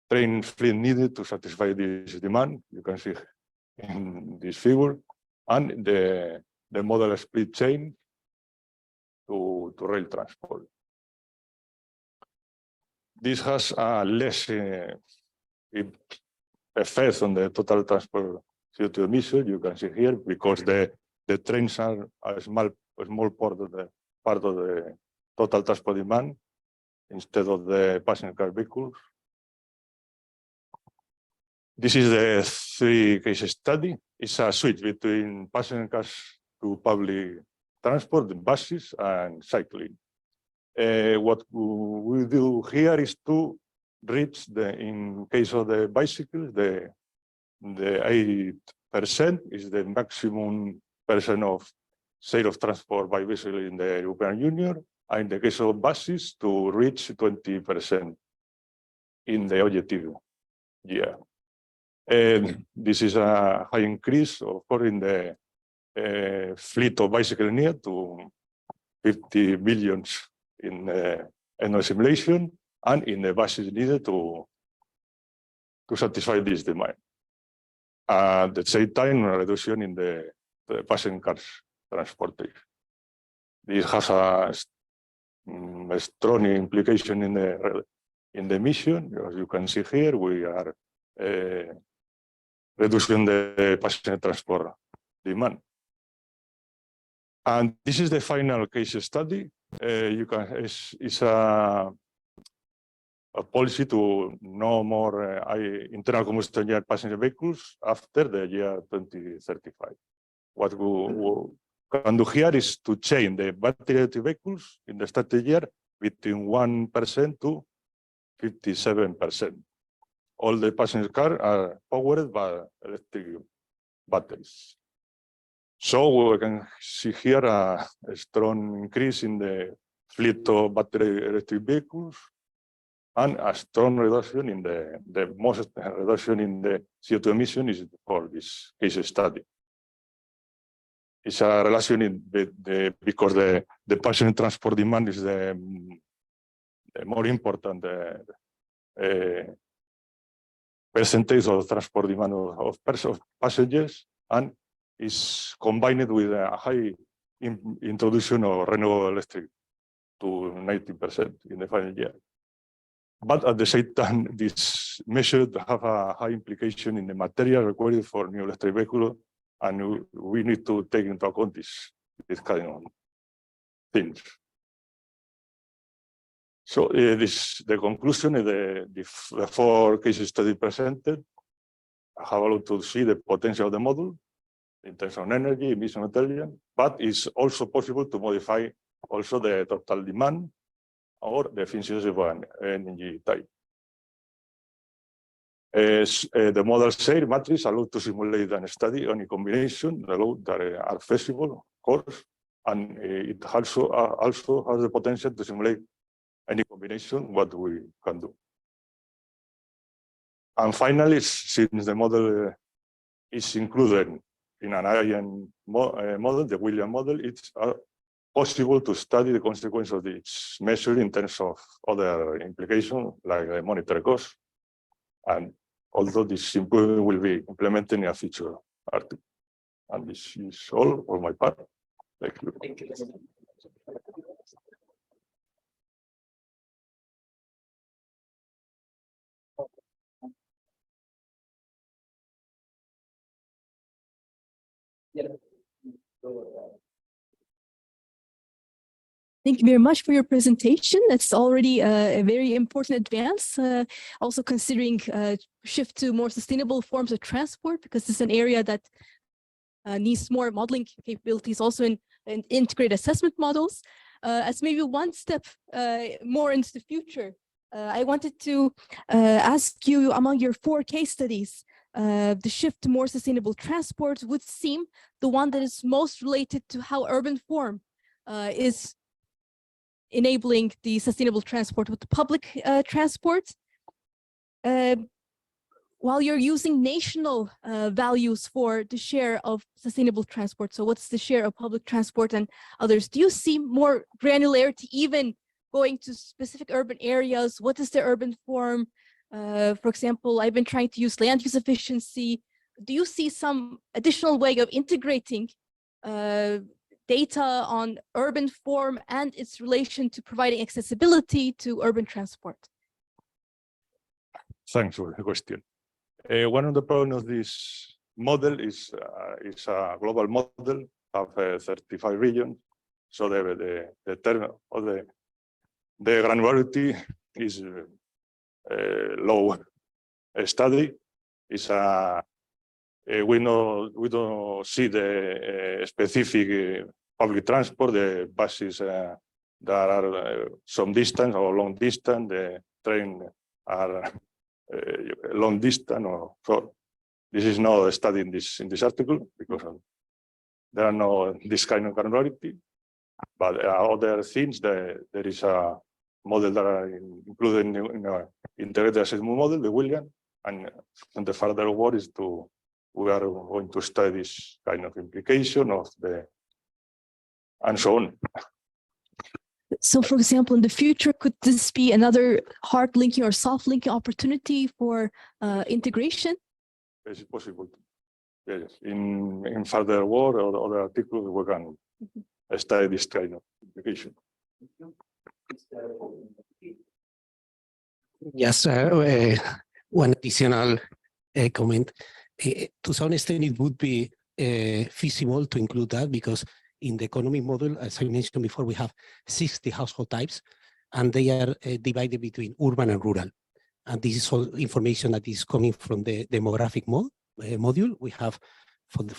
train fleet needed to satisfy this demand. You can see in this figure, and the model split chain to rail transport. This has a less effect on the total transport CO2 emission. You can see here because the trains are a small part of the total transport demand instead of the passenger car vehicles. This is the 3 case study. It's a switch between passenger cars to public transport, the buses, and cycling. What we do here is to reach in case of the bicycles, the 8% is the maximum percent of share of transport by bicycle in the European Union. And in the case of buses, to reach 20% in the objective year. And this is a high increase, of course, in the fleet of bicycle near to 50 billions in annual simulation, and in the buses needed to satisfy this demand. At the same time, a reduction in the passenger cars transportation. This has a strong implication in the emission. As you can see here, we are reducing the passenger transport demand. And this is the final case study. It's a policy to no more internal combustion engine passenger vehicles after the year 2035. What we can do here is to change the battery electric vehicles in the starting year between 1% to 57%. All the passenger cars are powered by electric batteries. So we can see here a strong increase in the fleet of battery electric vehicles and a strong reduction in the most reduction in the CO2 emission is for this case study. It's a relation because the passenger transport demand is the more important percentage of transport demand of passengers, and is combined with a high introduction of renewable electric to 90% in the final year. But at the same time, this measure have a high implication in the material required for new electric vehicles, and we need to take into account this kind of things. So the conclusion is the 4 case studies presented have allowed to see the potential of the model in terms of energy, emission intelligence, but it's also possible to modify also the total demand or the efficiency of an energy type. The model share matrix allowed to simulate and study any combination that are feasible, of course, and it also has the potential to simulate any combination what we can do. And finally, since the model is included in an IAM model, the Williams model, it's possible to study the consequence of each measure in terms of other implications, like the monetary cost. And although this improvement will be implemented in a future article. And this is all on my part. Thank you. Thank you. Yeah. Thank you very much for your presentation. That's already a very important advance. Also considering shift to more sustainable forms of transport, because this is an area that needs more modeling capabilities also in integrated assessment models. As maybe one step more into the future, I wanted to ask you, among your 4 case studies, the shift to more sustainable transport would seem the one that is most related to how urban form is enabling the sustainable transport with the public transport, while you're using national values for the share of sustainable transport. So what's the share of public transport and others? Do you see more granularity even going to specific urban areas? What is the urban form? For example, I've been trying to use land use efficiency. Do you see some additional way of integrating data on urban form and its relation to providing accessibility to urban transport? Thanks for the question. One of the problems of this model is a global model of 35 regions. So the term of the granularity is low. Study is we don't see the specific public transport. The buses that are some distance or long distance. The train are long distance or short. This is not studied in this article because there are no this kind of granularity. But other things, there is a model that are included in our integrated assessment model, the William, and the further work is we are going to study this kind of implication of the and so on. So, for example, in the future, could this be another hard linking or soft linking opportunity for integration? It's possible. Yes, in further work or other articles, we can study this kind of implication. Yes, one additional comment. To some extent, it would be feasible to include that because in the economic model, as I mentioned before, we have 60 household types, and they are divided between urban and rural. And this is all information that is coming from the demographic module. We have from the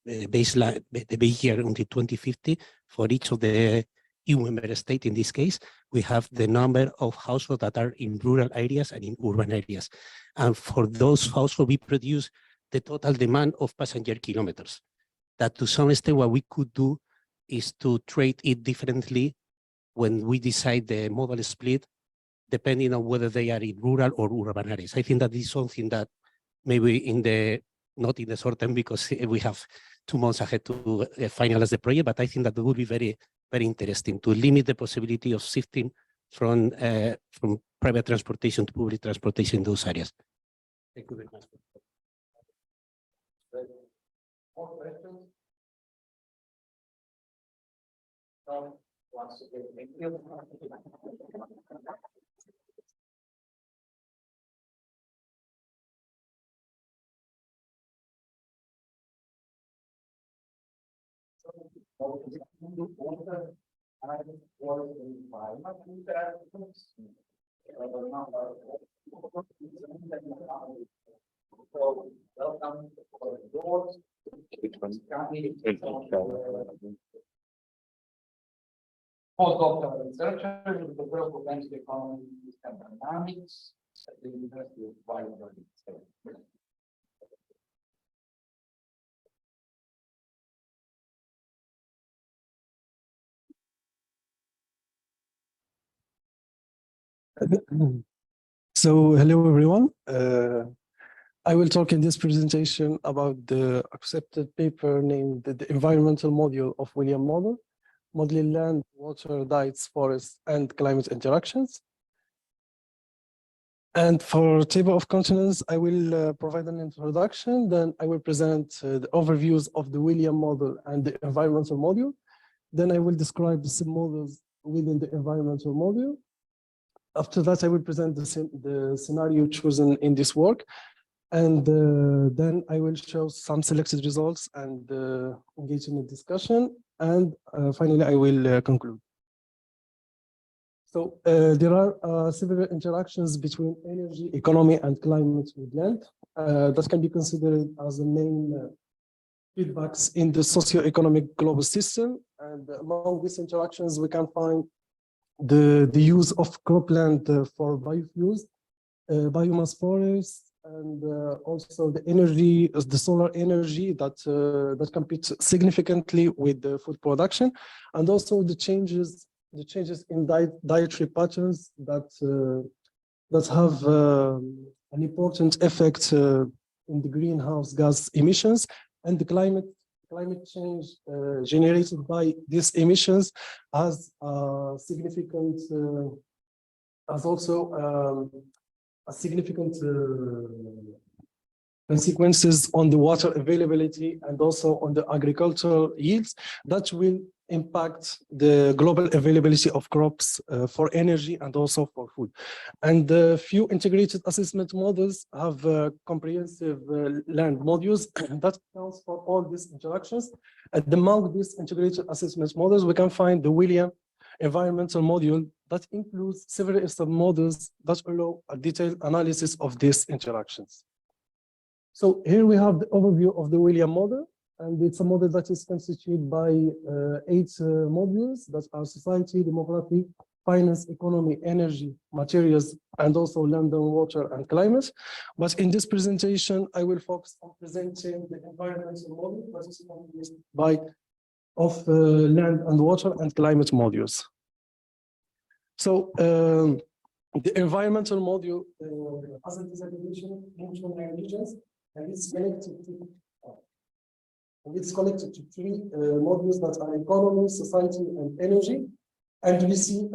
baseline, the base year until 2050, for each of the EU member state in this case, we have the number of households that are in rural areas and in urban areas. And for those households, we produce the total demand of passenger kilometers. That to some extent, what we could do is to treat it differently when we decide the model split, depending on whether they are in rural or urban areas. I think that is something that maybe not in the short term, because we have 2 months ahead to finalize the project, but I think that it would be very, very interesting to limit the possibility of shifting from private transportation to public transportation in those areas. Thank you very much. More questions? Once again, thank you. Welcome to the doors. Postdoctoral researcher in the world of energy economy and dynamics at the University of Valladolid. So, hello everyone. I will talk in this presentation about the accepted paper named the Environmental Module of William Model, Modeling Land, Water, Diets, Forests, and Climate Interactions. And for table of contents, I will provide an introduction, then I will present the overviews of the William model and the environmental module. Then I will describe the submodels within the environmental module. After that, I will present the scenario chosen in this work. And then I will show some selected results and engage in a discussion. And finally, I will conclude. So there are several interactions between energy, economy, and climate with land that can be considered as the main feedbacks in the socio-economic global system. And among these interactions, we can find the use of cropland for biofuels, biomass forests, and also the energy, the solar energy that competes significantly with the food production, and also the changes in dietary patterns that have an important effect in the greenhouse gas emissions, and the climate change generated by these emissions has significant consequences on the water availability and also on the agricultural yields that will impact the global availability of crops for energy and also for food. And the few integrated assessment models have comprehensive land modules that accounts for all these interactions. And among these integrated assessment models, we can find the William environmental module that includes several submodels that allow a detailed analysis of these interactions. So here we have the overview of the William model, and it's a model that is constituted by 8 modules that are society, demography, finance, economy, energy, materials, and also land and water and climate. But in this presentation, I will focus on presenting the environmental model that is composed of land and water and climate modules. So the environmental module has a disaggregation into 9 regions, and it's connected to 3 modules that are economy, society, and energy. And we see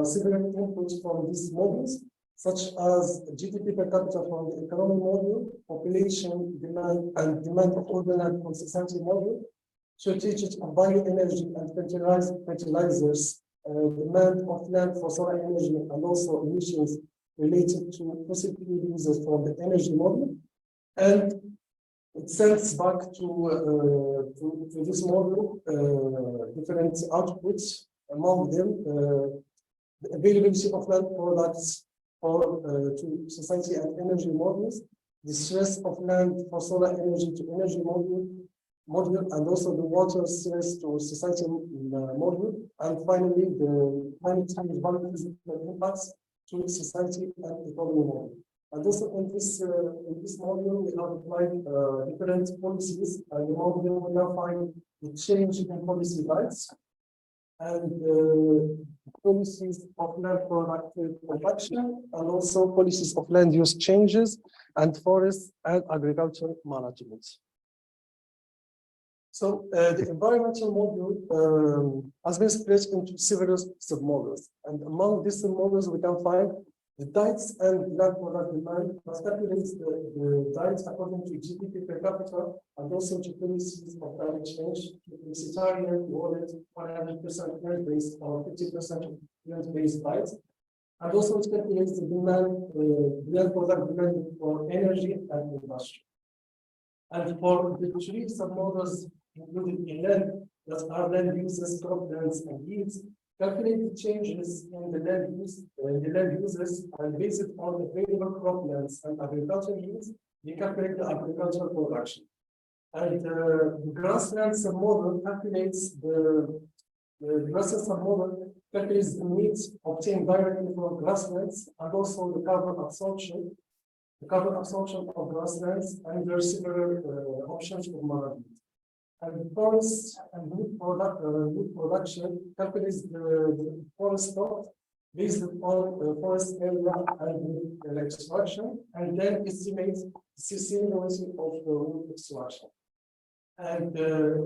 several inputs from these modules, such as GDP per capita from the economy module, population, demand, and demand of order from society module, shortages of bioenergy and fertilizers, demand of land for solar energy, and also emissions related to fossil fuel users from the energy model. And it sends back to this model different outputs, among them the availability of land products to society and energy models, the stress of land for solar energy to energy module, and also the water stress to society module, and finally the climate change biophysical impacts to society and economy module. And also in this module, we have applied different policies, and among them we now find the change in policy rights and policies of land productive production, and also policies of land use changes and forest and agricultural management. So the environmental module has been split into several submodels, and among these submodels we can find the diets and land product demand that calculates the diets according to GDP per capita and also to policies of climate change, vegetarian, wallet, 100% plant-based or 50% plant-based diets. And also it calculates the land product demand for energy and industry. And for the 3 submodels included in land that are land uses, croplands, and yields, calculate the changes in the land uses, and based on available croplands and agricultural yields, we calculate the agricultural production. And the grassland submodel calculates the grassland submodel calculates the needs obtained directly from grasslands and also the carbon absorption of grasslands, and there are several options for management. And forest and wood production calculates the forest stock based on forest area and extraction, and then estimates the sustainability of the wood extraction. And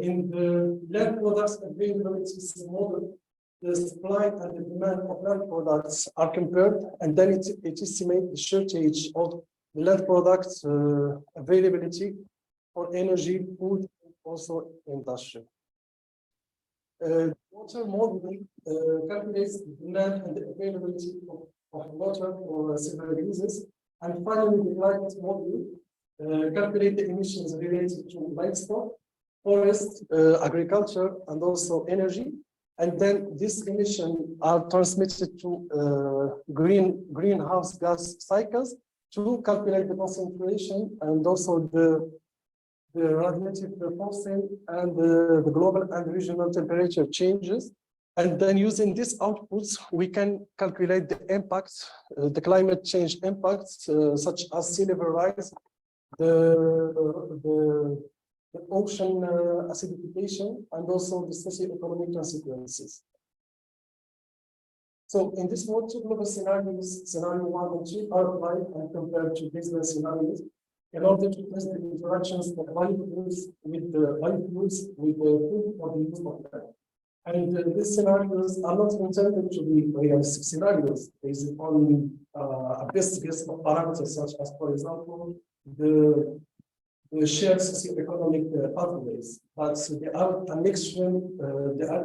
in the land products availability model, the supply and the demand of land products are compared, and then it estimates the shortage of land products availability for energy, food, also industry. Water modeling calculates the demand and the availability of water for several uses. And finally, the climate model calculates the emissions related to livestock forest, agriculture, and also energy. And then these emissions are transmitted to greenhouse gas cycles to calculate the concentration and also the radiative forcing and the global and regional temperature changes. And then using these outputs, we can calculate the impacts, the climate change impacts, such as sea level rise, the ocean acidification, and also the socioeconomic consequences. So in this world, two global scenarios, scenario 1 and 2, are applied and compared to baseline scenarios in order to test the interactions of biofuels with the food for the use of land. And these scenarios are not intended to be realistic scenarios based on a best guess of parameters such as, for example, the shared socioeconomic pathways, but there are an extreme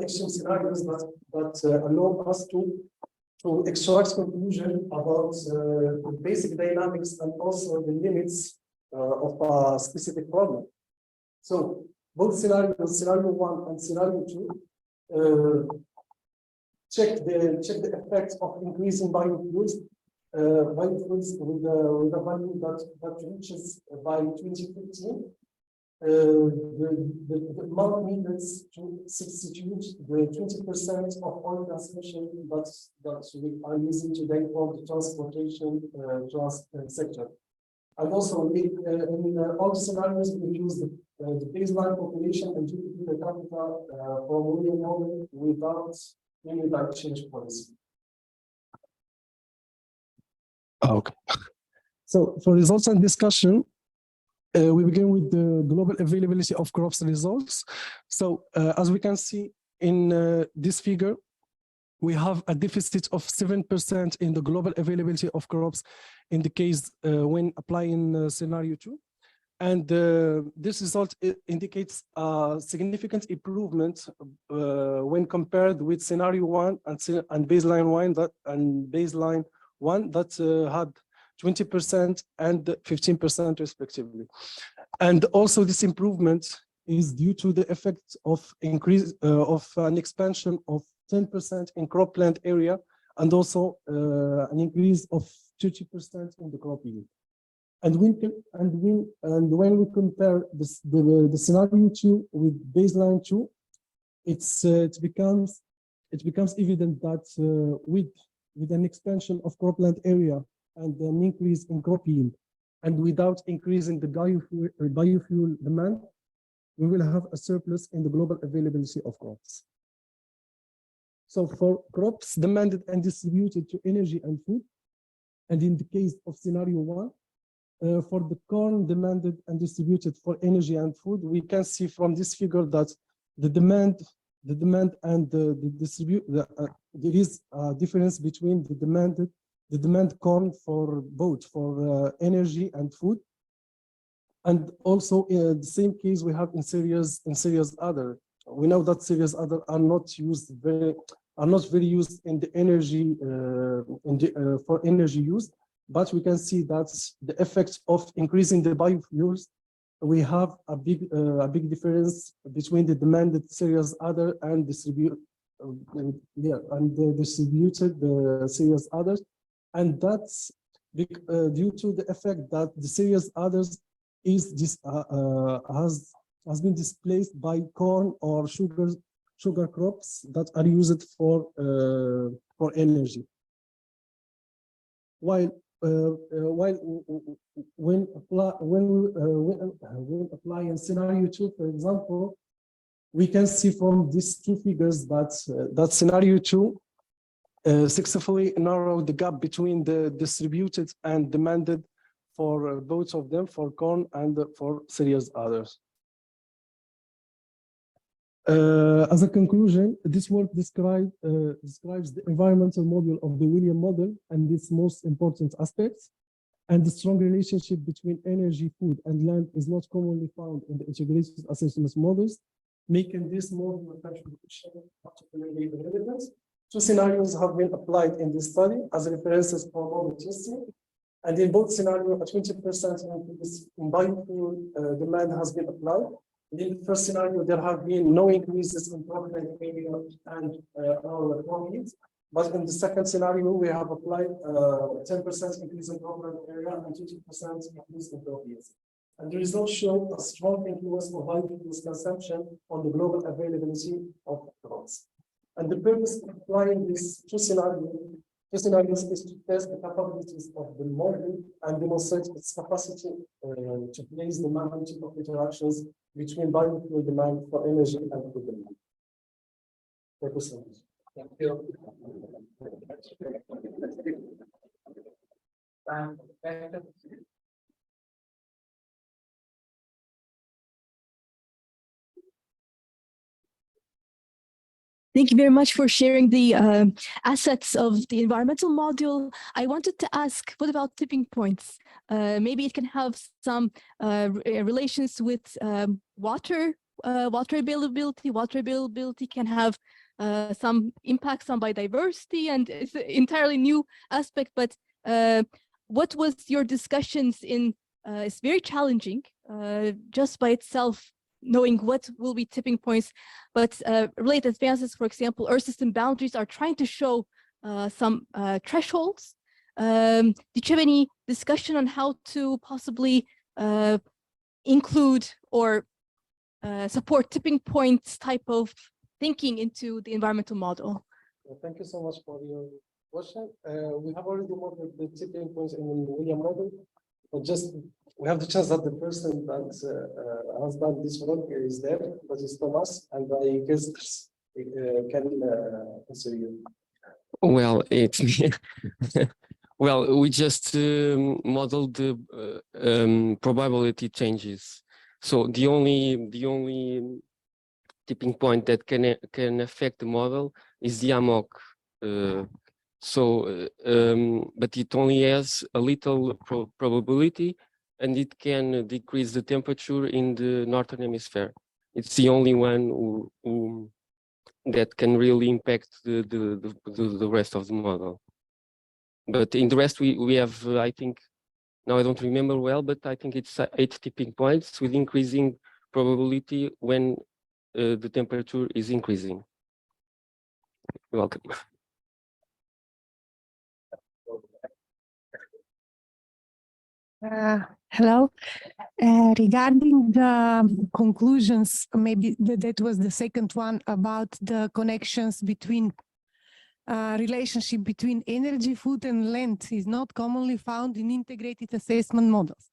scenarios that allow us to extract conclusion about the basic dynamics and also the limits of a specific problem. So both scenarios, scenario 1 and scenario 2, check the effects of increasing biofuels with a value that reaches by 2015 the amount needed to substitute the 20% of oil consumption that we are using today for the transportation sector. And also, in all scenarios, we use the baseline population and GDP per capita for William model without any direct change policy. Okay. So for results and discussion, we begin with the global availability of crops results. So as we can see in this figure, we have a deficit of 7% in the global availability of crops in the case when applying scenario 2. And this result indicates a significant improvement when compared with scenario 1 and baseline 1 that had 20% and 15% respectively. And also this improvement is due to the effect of increase of an expansion of 10% in cropland area and also an increase of 30% in the crop yield. And when we compare the scenario 2 with baseline 2, it becomes evident that with an expansion of cropland area and an increase in crop yield, and without increasing the biofuel demand, we will have a surplus in the global availability of crops. So for crops demanded and distributed to energy and food, and in the case of scenario 1, for the corn demanded and distributed for energy and food, we can see from this figure that the demand and there is a difference between the demand corn for both for energy and food, and also in the same case we have in series other. We know that series other are not very used in the energy for energy use, but we can see that the effect of increasing the biofuels, we have a big difference between the demanded series other and distributed the series others, and that's due to the effect that the series others has been displaced by corn or sugar crops that are used for energy. While when applying scenario 2, for example, we can see from these two figures that scenario 2 successfully narrowed the gap between the distributed and demanded for both of them, for corn and for cereals others. As a conclusion, this work describes the environmental model of the William model and its most important aspects, and the strong relationship between energy, food, and land is not commonly found in the integrated assessment models, making this model a contribution particularly relevant. Two scenarios have been applied in this study as references for model testing, and in both scenarios, a 20% increase in biofuel demand has been applied, In the first scenario, there have been no increases in property area and our profits. But in the second scenario, we have applied 10% increase in property area and 20% increase in profits. And the results show a strong influence of hydrogen's consumption on the global availability of crops. And the purpose of applying these two scenarios is to test the capabilities of the model and demonstrate its capacity to place the magnitude of interactions between biofuel demand for energy and food demand. Thank you so much. Thank you. Thank you very much for sharing the assets of the environmental module. I wanted to ask, what about tipping points? Maybe it can have some relations with water availability. Water availability can have some impacts on biodiversity, and it's an entirely new aspect. But what was your discussions in? It's very challenging just by itself, knowing what will be tipping points, but related advances, for example, Earth system boundaries are trying to show some thresholds. Did you have any discussion on how to possibly include or support tipping points type of thinking into the environmental model? Thank you so much for your question. We have already modeled the tipping points in the William model, but just we have the chance that the person that has done this work is there, that is Thomas, and I guess can answer you. Well, it's me. Well, we just modeled the probability changes. So the only tipping point that can affect the model is the AMOC. But it only has a little probability, and it can decrease the temperature in the northern hemisphere. It's the only one who that can really impact the rest of the model. But in the rest, we have, I think, now I don't remember well, but I think it's 8 tipping points with increasing probability when the temperature is increasing. You're welcome. Hello. Regarding the conclusions, maybe that was the second one about the connections between relationship between energy, food, and land is not commonly found in integrated assessment models.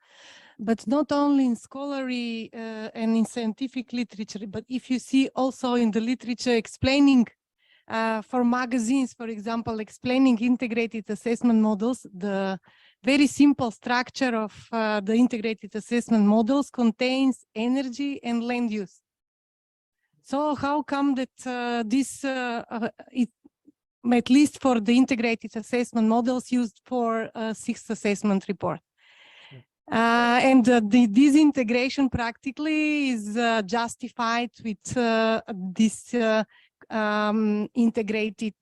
But not only in scholarly and in scientific literature, but if you see also in the literature explaining for magazines, for example, explaining integrated assessment models, the very simple structure of the integrated assessment models contains energy and land use. So how come that this, at least for the integrated assessment models used for sixth assessment report? This integration practically is justified with this integrated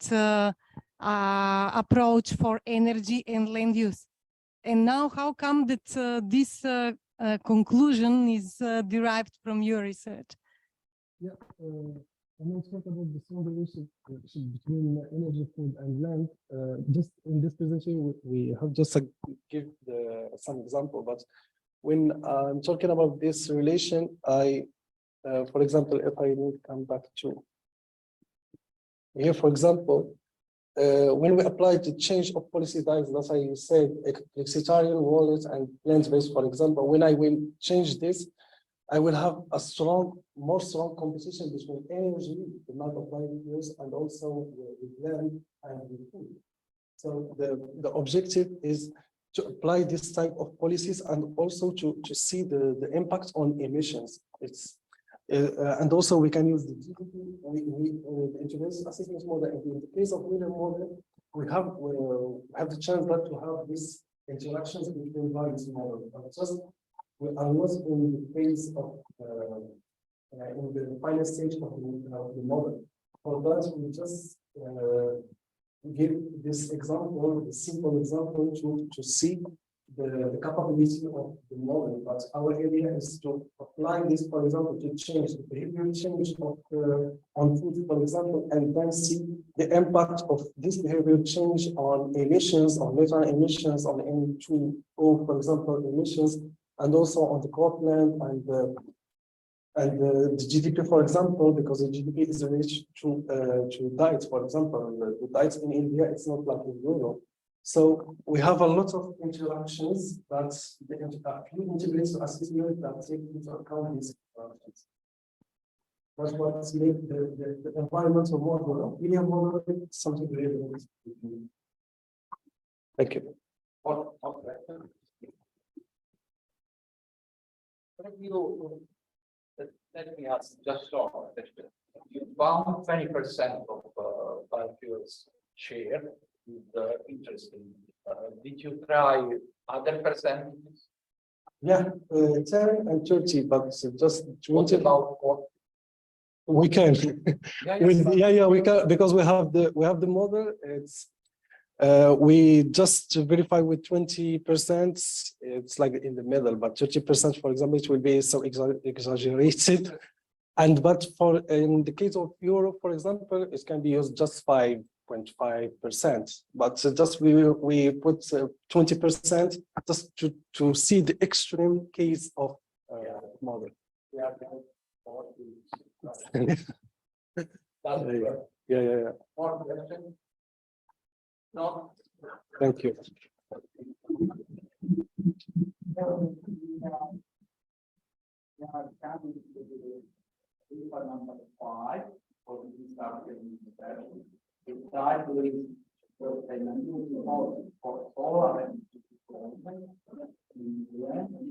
approach for energy and land use. And now, how come that this conclusion is derived from your research? Yeah, when we talk about the strong relationship between energy, food, and land, just in this presentation, we have just give some example. But when I'm talking about this relation, for example, if I will come back to here, for example, when we applied the change of policy diets, as I said, flexitarian, wallet, and plant-based, for example, when I will change this, I will have a more strong competition between energy, the amount of biofuels, and also with land and with food. So the objective is to apply this type of policies and also to see the impact on emissions. And also we can use the GDP, the integrated assessment model. In the case of William model, we have the chance not to have these interactions between various models. We are not in the phase of in the final stage of the model. For that, we just give this example, the simple example, to see the capability of the model, but our idea is to apply this, for example, to change the behavior change of on food, for example, and then see the impact of this behavior change on emissions, on methane emissions, on N2O, for example, emissions, and also on the cropland and the GDP, for example, because the GDP is related to diets, for example. The diets in India, it's not like in Europe. So we have a lot of interactions that the integrated assessment that take into account these interactions. That's what makes the environmental model, William model, something really interesting. Thank you. Let me ask just short. You found 20% of biofuels share. Interesting. Did you try other percentages? Yeah, 10 and 30, but just 20. What about what? We can. Yeah, we can, because we have the model. It's we just verify with 20%. It's like in the middle, but 30%, for example, it will be so exaggerated. And but for in the case of Europe, for example, it can be used just 5.5%, but just we put 20% just to see the extreme case of model. Yeah. More questions? No. Thank you. Number 5 for the starting session. The title is for solar and the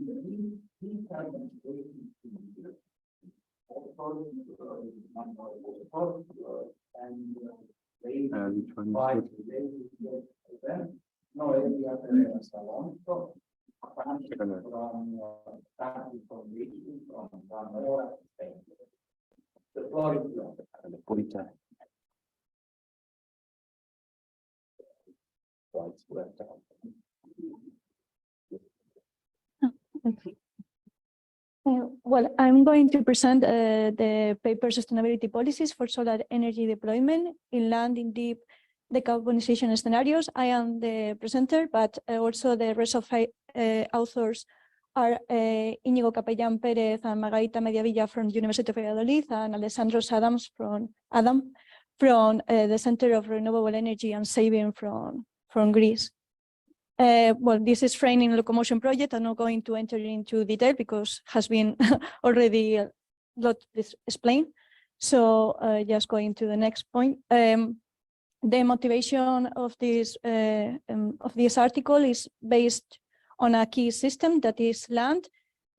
floor is yours. Well, I'm going to present the paper sustainability policies for solar energy deployment in land in deep decarbonization scenarios. I am the presenter, but also the rest of authors are Íñigo Capellán Pérez and Margarita Mediavilla from the University of Valladolid and Alessandros Adams from the Center of Renewable Energy and Saving from Greece. Well, this is framing LOCOMOTION project. I'm not going to enter into detail because has been already a lot explained. So just going to the next point. The motivation of this article is based on a key system that is land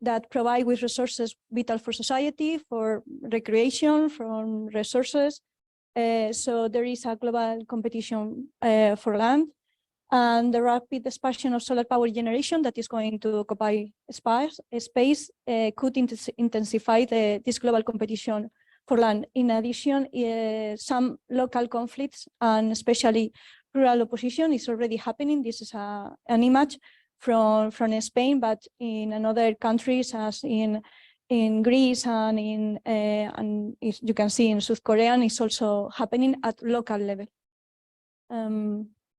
that provide with resources vital for society, for recreation, from resources. So there is a global competition for land. And the rapid expansion of solar power generation that is going to occupy space could intensify this global competition for land. In addition, some local conflicts and especially rural opposition is already happening. This is an image from Spain, but in other countries as in Greece and you can see in South Korea, is also happening at local level.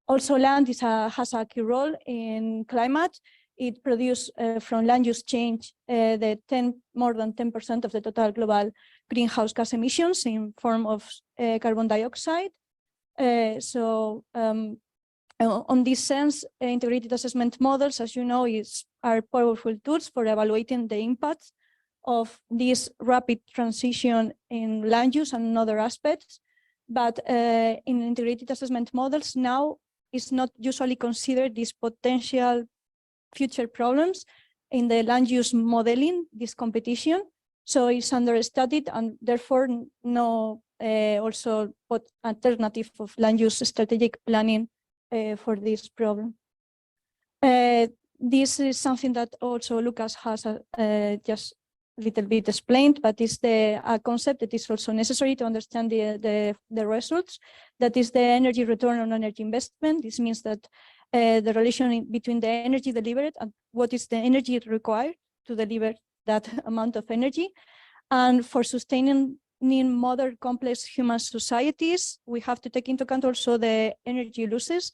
Also, land has a key role in climate. It produces from land use change more than 10% of the total global greenhouse gas emissions in form of carbon dioxide. On this sense, integrated assessment models, as you know, are powerful tools for evaluating the impacts of this rapid transition in land use and other aspects. But in integrated assessment models now, is not usually considered these potential future problems in the land use modeling, this competition. So it's understudied and therefore no also alternative of land use strategic planning for this problem. This is something that also Lucas has just a little bit explained, but it's a concept that is also necessary to understand the results. That is the energy return on energy investment. This means that the relation between the energy delivered and what is the energy required to deliver that amount of energy. And for sustaining modern complex human societies, we have to take into account also the energy losses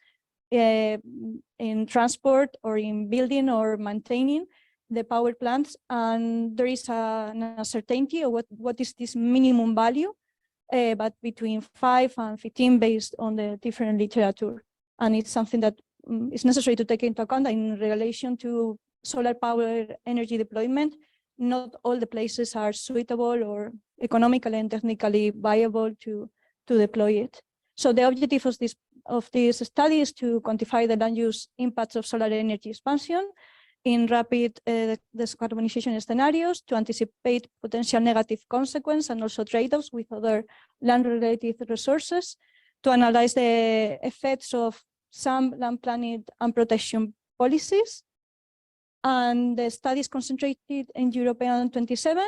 in transport or in building or maintaining the power plants. And there is an uncertainty of what is this minimum value, but between 5 and 15 based on the different literature. And it's something that is necessary to take into account in relation to solar power energy deployment. Not all the places are suitable or economically and technically viable to deploy it. So the objective of this study is to quantify the land use impacts of solar energy expansion in rapid decarbonization scenarios, to anticipate potential negative consequences and also trade-offs with other land-related resources, to analyze the effects of some land planning and protection policies. And the study is concentrated in European 27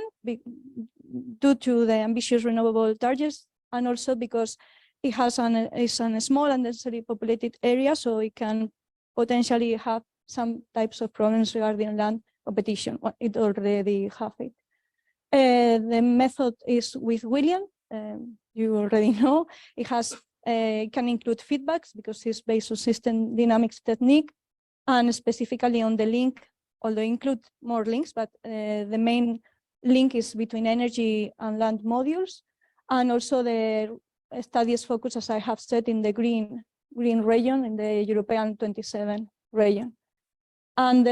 due to the ambitious renewable targets, and also because it has is a small and densely populated area, so it can potentially have some types of problems regarding land competition. Well, it already have it. The method is with William. You already know it has can include feedbacks because it's based on system dynamics technique, and specifically on the link, although include more links, but the main link is between energy and land modules, and also the study is focused, as I have said, in the green region, in the European 27 region. And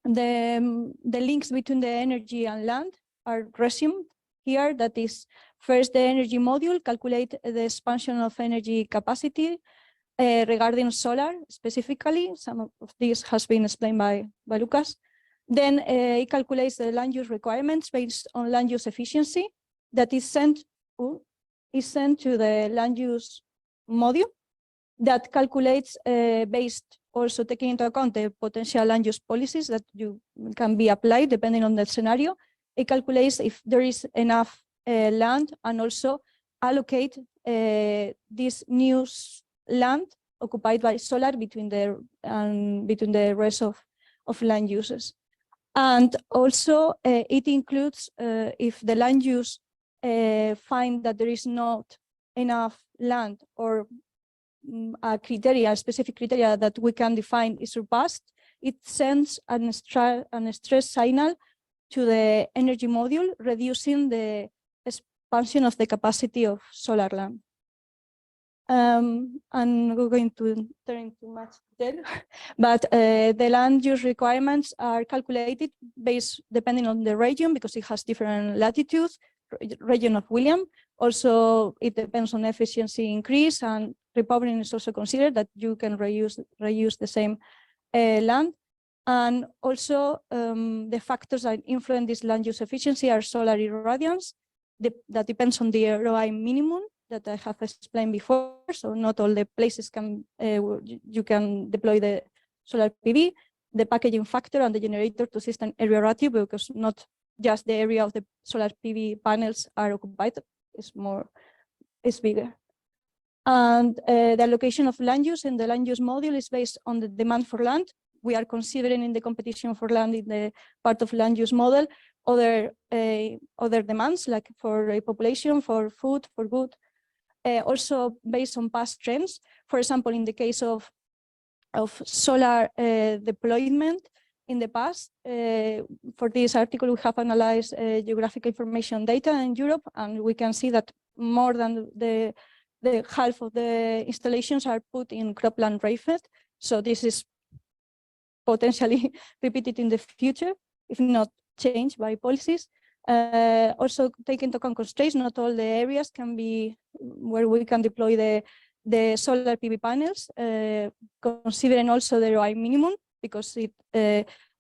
the links between the energy and land are resumed here. That is, first, the energy module calculate the expansion of energy capacity regarding solar specifically. Some of this has been explained by Lucas. Then it calculates the land use requirements based on land use efficiency that is sent to the land use module that calculates based also taking into account the potential land use policies that can be applied depending on the scenario. It calculates if there is enough land, and also allocate this new land occupied by solar between the rest of land uses. And also it includes if the land use find that there is not enough land, or a specific criteria that we can define is surpassed, it sends a stress signal to the energy module, reducing the expansion of the capacity of solar land. And we're going to turn into much detail, but the land use requirements are calculated based depending on the region, because it has different latitudes. Region of William, also it depends on efficiency increase, and repowering is also considered that you can reuse the same land. And also the factors that influence this land use efficiency are solar irradiance, that depends on the ROI minimum that I have explained before. So not all the places can you can deploy the solar PV, the packaging factor, and the generator to system area ratio, because not just the area of the solar PV panels are occupied, it's bigger. And the allocation of land use in the land use module is based on the demand for land. We are considering in the competition for land in the part of land use model other demands, like for a population, for food, for good, also based on past trends. For example, in the case of solar deployment in the past, for this article, we have analyzed geographic information data in Europe, and we can see that more than the half of the installations are put in cropland rainfed. So this is potentially repeated in the future, if not changed by policies. Also take into account constraints, not all the areas can be where we can deploy the solar PV panels, considering also the ROI minimum, because it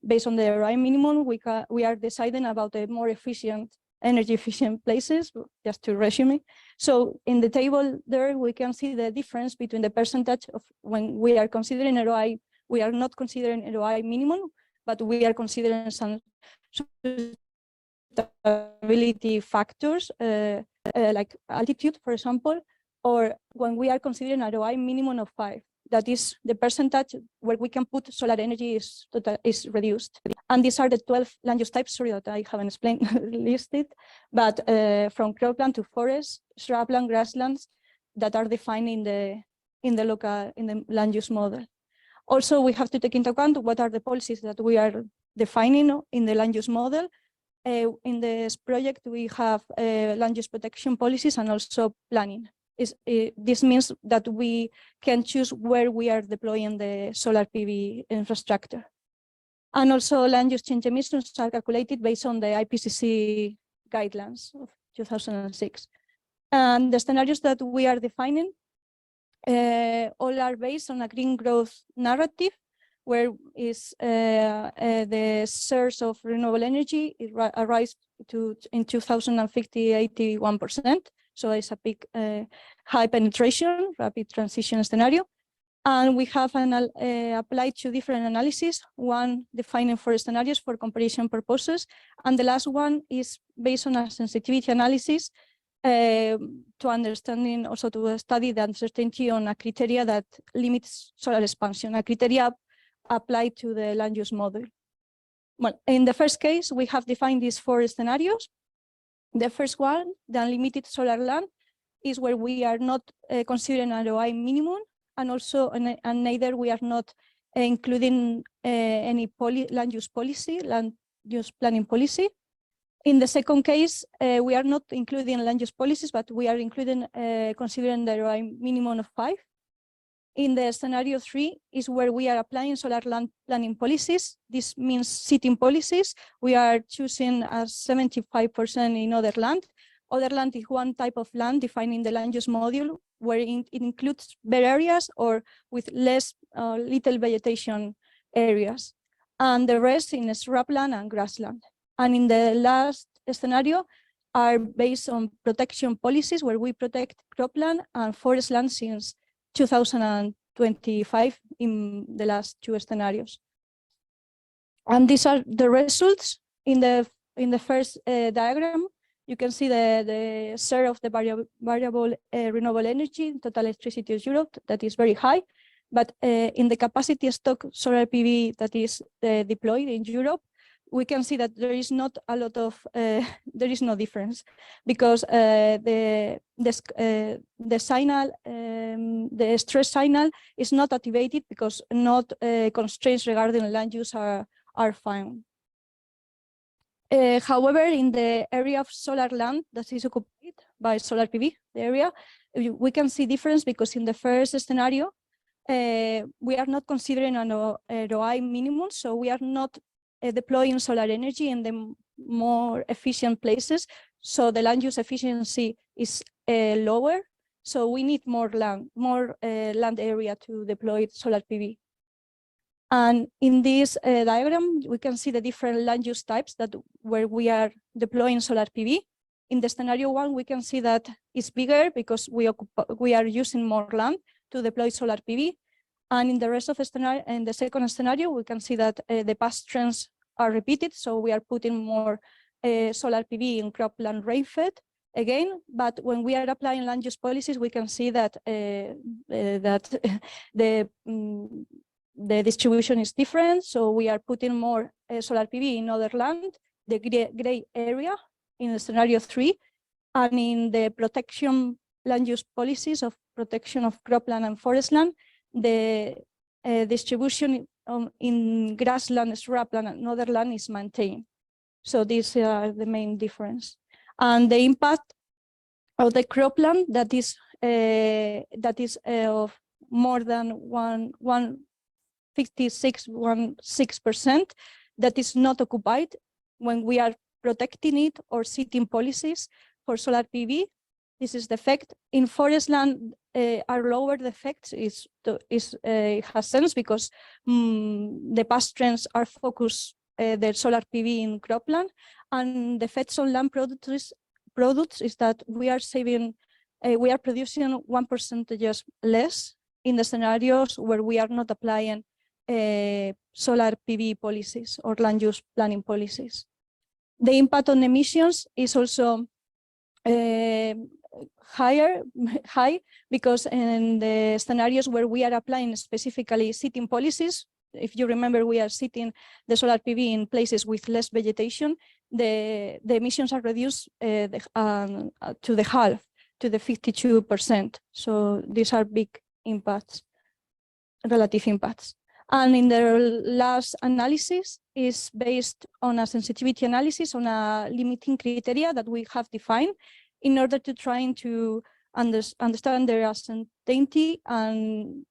based on the ROI minimum, we are deciding about the more efficient, energy efficient places, just to resume it. So in the table there, we can see the difference between the percentage of when we are considering ROI, we are not considering ROI minimum, but we are considering some suitability factors, like altitude, for example, or when we are considering a ROI minimum of 5. that is the percentage where we can put solar energy is reduced. And these are the 12 land use types, sorry that I haven't explained, listed, but from cropland to forest, shrubland, grasslands that are defined in the land use model. Also, we have to take into account what are the policies that we are defining in the land use model. In this project, we have land use protection policies and also planning. This means that we can choose where we are deploying the solar PV infrastructure. And also land use change emissions are calculated based on the IPCC guidelines of 2006. And the scenarios that we are defining all are based on a green growth narrative, where is the source of renewable energy arrives to in 2050 81%. So it's a big high penetration, rapid transition scenario. And we have applied two different analyses, one defining four scenarios for comparison purposes. And the last one is based on a sensitivity analysis to understanding, also to study the uncertainty on a criteria that limits solar expansion, a criteria applied to the land use model. Well, in the first case, we have defined these four scenarios. The first one, the unlimited solar land, is where we are not considering an ROI minimum, and also and neither we are not including any land use policy, land use planning policy. In the second case, we are not including land use policies, but we are including considering the ROI minimum of 5. In the scenario 3 is where we are applying solar land planning policies. This means seating policies. We are choosing as 75% in other land. Other land is one type of land defining the land use module, where it includes bare areas or with little vegetation areas. And the rest in shrubland and grassland. And in the last scenario are based on protection policies, where we protect cropland and forest land since 2025 in the last two scenarios. And these are the results. In the first diagram, you can see the share of the variable renewable energy in total electricity of Europe, that is very high. But in the capacity stock solar PV that is deployed in Europe, we can see that there is not a lot of, there is no difference, because the signal, the stress signal is not activated because not constraints regarding land use are found. However, in the area of solar land that is occupied by solar PV, the area, we can see difference, because in the first scenario, we are not considering an ROI minimum, so we are not deploying solar energy in the more efficient places, so the land use efficiency is lower. So we need more land area to deploy solar PV. And in this diagram, we can see the different land use types where we are deploying solar PV. In the scenario 1, we can see that it's bigger because we are using more land to deploy solar PV. And in the rest of the scenario, in the second scenario, we can see that the past trends are repeated. So we are putting more solar PV in cropland rainfed again. But when we are applying land use policies, we can see that the distribution is different. So we are putting more solar PV in other land, the gray area in the scenario 3, and in the protection land use policies of protection of cropland and forest land, the distribution in grassland, shrubland, and other land is maintained. So these are the main difference. And the impact of the cropland that is of more than 156.16% that is not occupied when we are protecting it or seating policies for solar PV. This is the effect. In forest land, are lower the effects. It has sense because the past trends are focused the solar PV in cropland, and the effects on land products is that we are saving, we are producing 1% less in the scenarios where we are not applying solar PV policies or land use planning policies. The impact on emissions is also high, because in the scenarios where we are applying specifically seating policies, if you remember, we are seating the solar PV in places with less vegetation, the emissions are reduced to the half, to the 52%. So these are big impacts, relative impacts. And in the last analysis is based on a sensitivity analysis on a limiting criteria that we have defined in order to try to understand their uncertainty and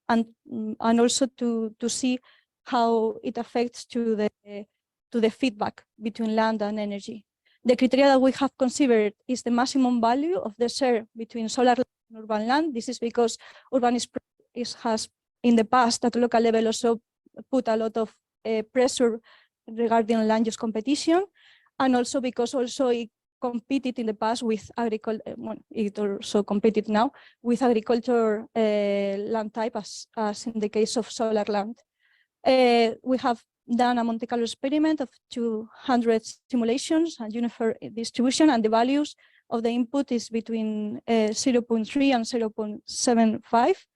also to see how it affects to the feedback between land and energy. The criteria that we have considered is the maximum value of the share between solar and urban land. This is because urban has in the past at local level also put a lot of pressure regarding land use competition, and also because also it competed in the past with agriculture, it also competed now with agriculture land type as in the case of solar land. We have done a Monte Carlo experiment of 200 simulations and uniform distribution, and the values of the input is between 0.3 and 0.75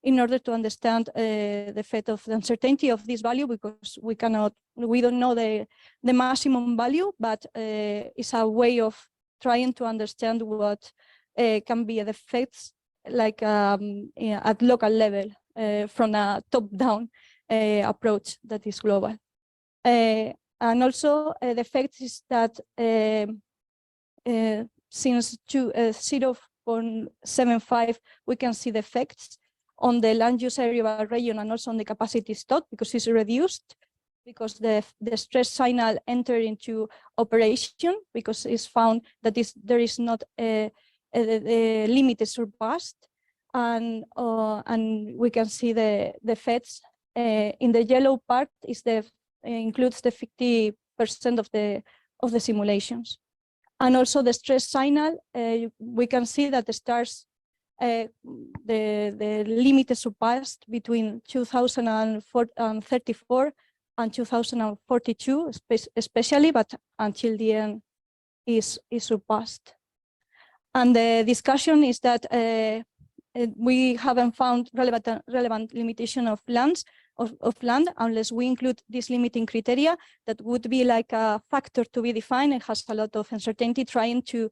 in order to understand the effect of the uncertainty of this value, because we don't know the maximum value, but it's a way of trying to understand what can be the effects like at local level from a top-down approach that is global. And also the effect is that since 0.75 we can see the effects on the land use area by region and also on the capacity stock, because it's reduced, because the stress signal enter into operation, because it's found that there is not a limit is surpassed, and we can see the effects in the yellow part is includes the 50% of the simulations, and also the stress signal. We can see that the stars. The limit is surpassed between 2034 and 2042, especially, but until the end is surpassed. And the discussion is that we haven't found relevant limitation of land unless we include this limiting criteria that would be like a factor to be defined and has a lot of uncertainty, trying to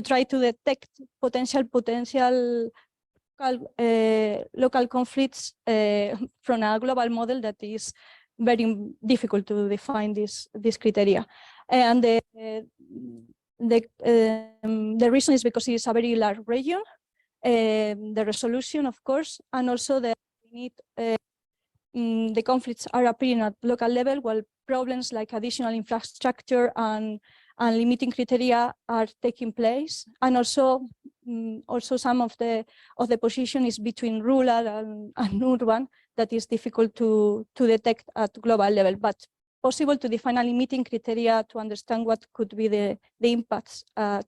try to detect potential local conflicts from a global model that is very difficult to define this criteria. And the reason is because it is a very large region, the resolution, of course, and also the conflicts are appearing at local level, while problems like additional infrastructure and limiting criteria are taking place, and also some of the position is between rural and urban that is difficult to detect at global level, but possible to define a limiting criteria to understand what could be the impacts of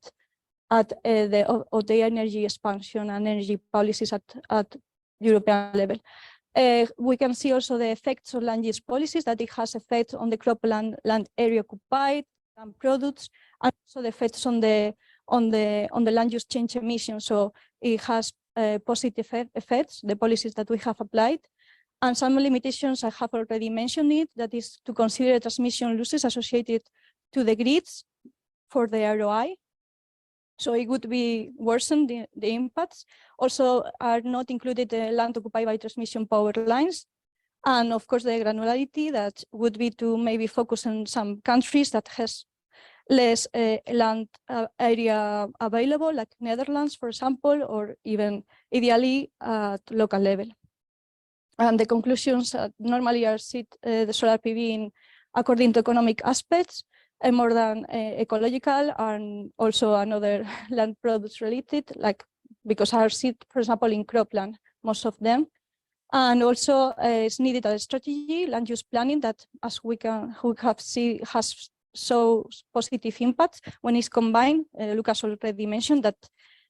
the energy expansion and energy policies at European level. We can see also the effects of land use policies, that it has effect on the cropland land area occupied and products, and also the effects on the land use change emissions. So it has positive effects, the policies that we have applied. And some limitations, I have already mentioned it, that is to consider transmission losses associated to the grids for the ROI. So it would be worsen the impacts. Also are not included the land occupied by transmission power lines. And of course, the granularity that would be to maybe focus on some countries that has less land area available, like Netherlands, for example, or even ideally at local level. And the conclusions normally are the solar PV according to economic aspects, more than ecological, and also another land products related, like because are seen, for example, in cropland, most of them. And also it's needed a strategy, land use planning, that as we have seen has so positive impact when it's combined. Lucas already mentioned that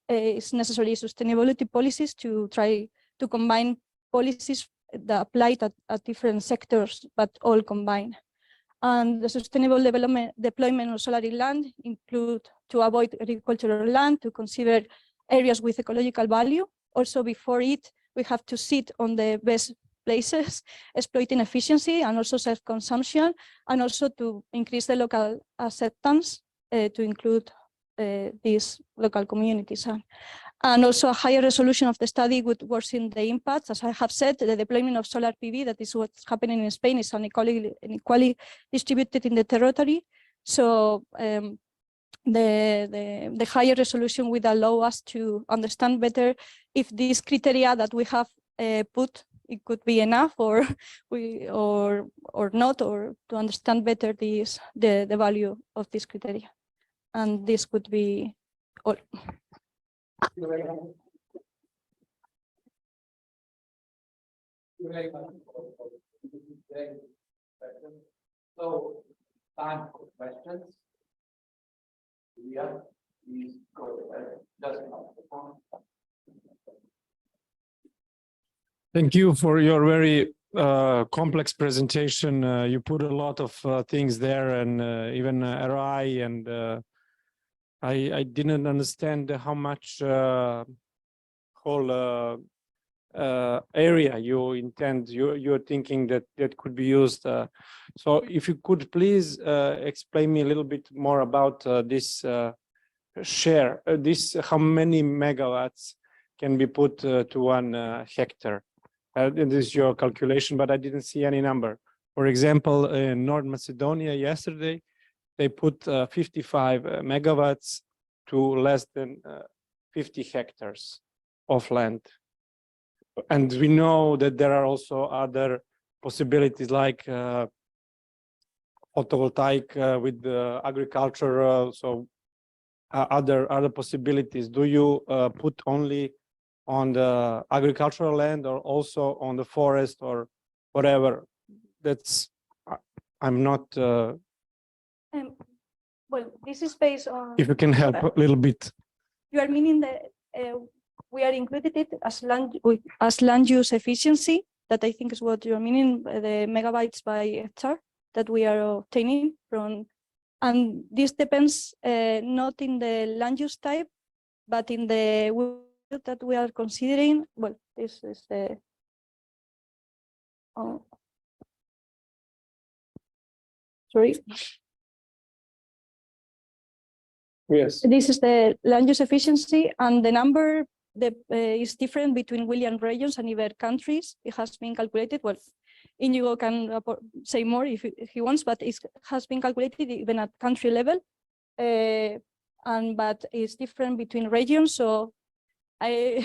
it's necessary sustainability policies to try to combine policies that apply at different sectors, but all combined. And the sustainable deployment of solar in land include to avoid agricultural land, to consider areas with ecological value. Also before it, we have to sit on the best places, exploiting efficiency and also self-consumption, and also to increase the local acceptance to include these local communities. And also a higher resolution of the study would worsen the impacts. As I have said, the deployment of solar PV, that is what's happening in Spain, is unequally distributed in the territory. So the higher resolution would allow us to understand better if these criteria that we have put, it could be enough or not, or to understand better the value of this criteria. And this could be all. So, time for questions. Yeah, please go ahead. Thank you for your very complex presentation. You put a lot of things there, and even RI, and I didn't understand how much whole area you intend, you're thinking that could be used. So if you could please explain me a little bit more about this share, how many megawatts can be put to 1 hectare. This is your calculation, but I didn't see any number. For example, in North Macedonia yesterday, they put 55 megawatts to less than 50 hectares of land. And we know that there are also other possibilities like photovoltaic with agriculture, so other possibilities. Do you put only on the agricultural land or also on the forest or whatever? That's, I'm not. Well, this is based on. If you can help a little bit. You are meaning that we are included it as land use efficiency. That I think is what you are meaning. The megabytes by hectare that we are obtaining from, and this depends not in the land use type, but in the that we are considering. Well, this is the. Sorry. Yes. This is the land use efficiency, and the number is different between William regions and even countries. It has been calculated. Well, Inigo can say more if he wants, but it has been calculated even at country level, but it's different between regions. So I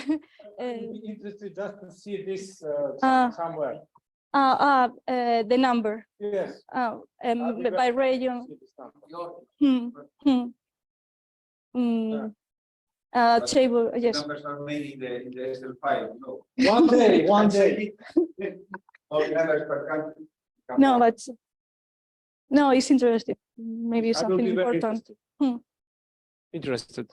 be interested just to see this somewhere. The number. Yes. By region. Table, yes. Numbers are made in the Excel file. No. One day. All numbers per country. No, but no, it's interesting. Maybe something important. Interested.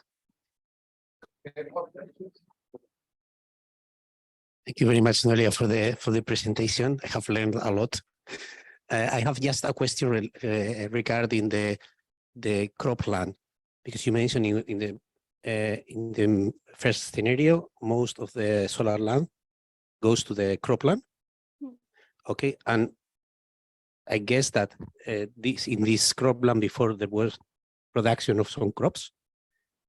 Thank you very much, Noelia, for the presentation. I have learned a lot. I have just a question regarding the cropland, because you mentioned in the first scenario, most of the solar land goes to the cropland. Okay, and I guess that in this cropland before there was production of some crops.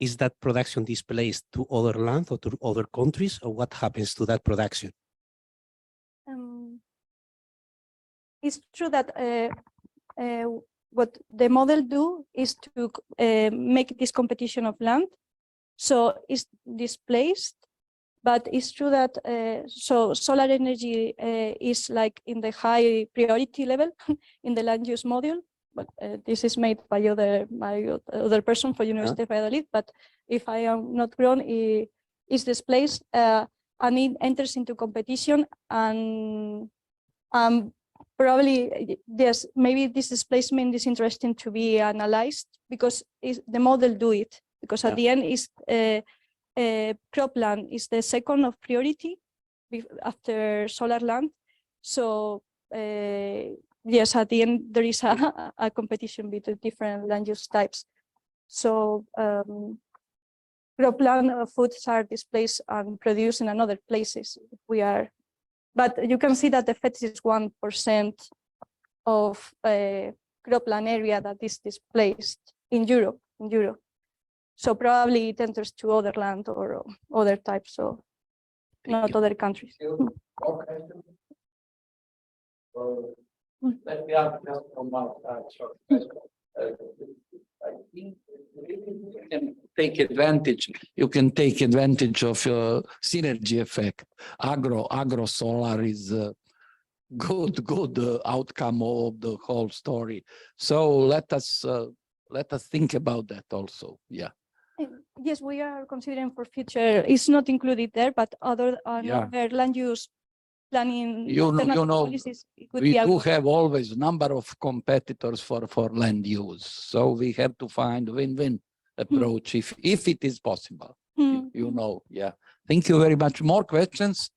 Is that production displaced to other land or to other countries, or what happens to that production? It's true that what the model do is to make this competition of land, so it's displaced. But it's true that so solar energy is like in the high priority level in the land use module. But this is made by other person for University of Valladolid. But if I am not wrong, it is displaced and it enters into competition, and probably yes, maybe this displacement is interesting to be analyzed because the model do it, because at the end is cropland is the second of priority after solar land. So yes, at the end, there is a competition between different land use types. So cropland foods are displaced and produced in other places. But you can see that the fetish is 1% of cropland area that is displaced in Europe. So probably it enters to other land or other types of, not other countries. Let me ask just from one short question. I think you can take advantage. You can take advantage of synergy effect. Agro solar is a good outcome of the whole story. So let us think about that also. Yeah. Yes, we are considering for future. It's not included there, but other land use planning. You know, policies, we do have always number of competitors for land use. So we have to find win-win approach if it is possible. You know, yeah. Thank you very much. More questions?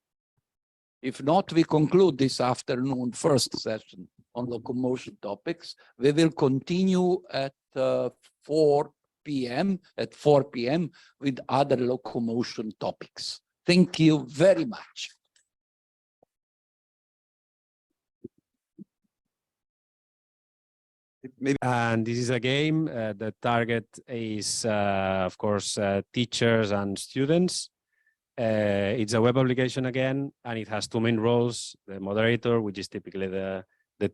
If not, we conclude this afternoon first session on locomotion topics. We will continue at 4 p.m. with other locomotion topics. Thank you very much. And this is a game. The target is, of course, teachers and students. It's a web application again, and it has two main roles: the moderator, which is typically the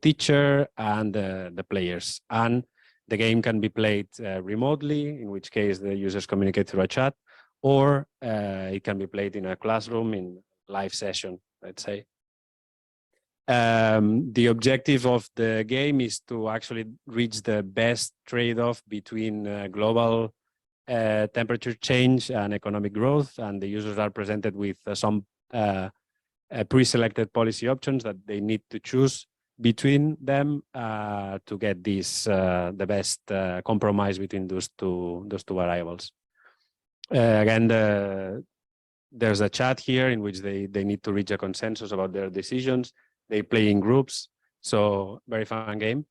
teacher, and the players. And the game can be played remotely, in which case the users communicate through a chat, or it can be played in a classroom in live session, let's say. The objective of the game is to actually reach the best trade-off between global temperature change and economic growth, and the users are presented with some pre-selected policy options that they need to choose between them to get this the best compromise between those two variables. Again, there's a chat here in which they need to reach a consensus about their decisions. They play in groups, so very fun game.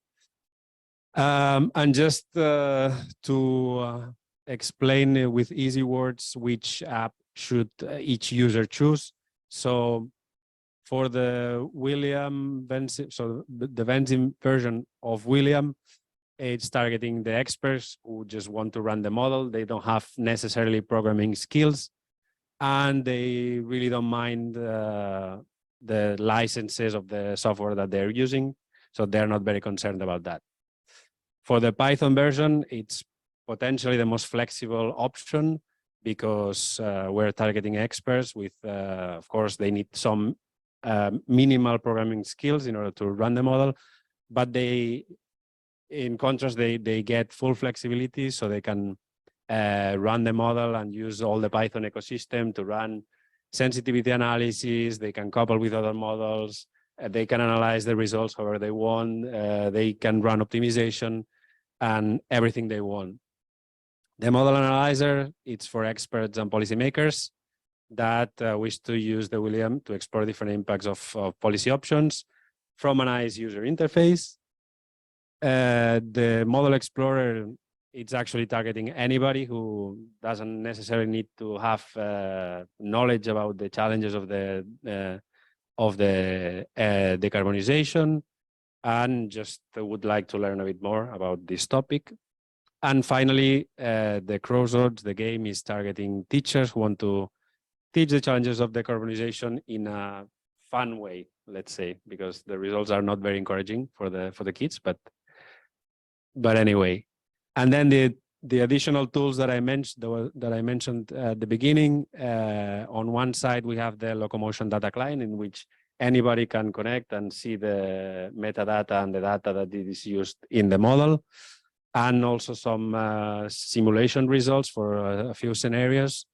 And just to explain with easy words which app should each user choose. So for the William Benzim, so the Benzim version of William, it's targeting the experts who just want to run the model. They don't have necessarily programming skills, and they really don't mind the licenses of the software that they're using. So they're not very concerned about that. For the Python version, it's potentially the most flexible option because we're targeting experts with, of course, they need some minimal programming skills in order to run the model, but in contrast, they get full flexibility, so they can run the model and use all the Python ecosystem to run sensitivity analysis. They can couple with other models. They can analyze the results however they want. They can run optimization and everything they want. The model analyzer, it's for experts and policymakers that wish to use the William to explore different impacts of policy options from a nice user interface. The model explorer, it's actually targeting anybody who doesn't necessarily need to have knowledge about the challenges of the decarbonization and just would like to learn a bit more about this topic. And finally, the Crossroads, the game, is targeting teachers who want to teach the challenges of decarbonization in a fun way, let's say, because the results are not very encouraging for the kids, but anyway. And then the additional tools that I mentioned at the beginning. On one side, we have the LOCOMOTION data client, in which anybody can connect and see the metadata and the data that is used in the model, and also some simulation results for a few scenarios.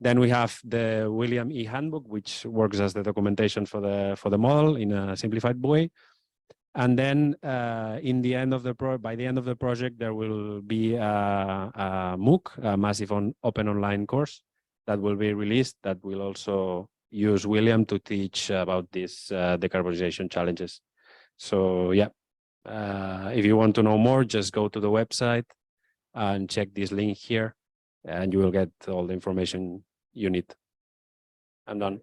Then we have the William E handbook, which works as the documentation for the model in a simplified way. And then by the end of the project, there will be a MOOC, a massive open online course that will be released that will also use William to teach about these decarbonization challenges. So yeah, If you want to know more, just go to the website and check this link here, and you will get all the information you need. I'm done.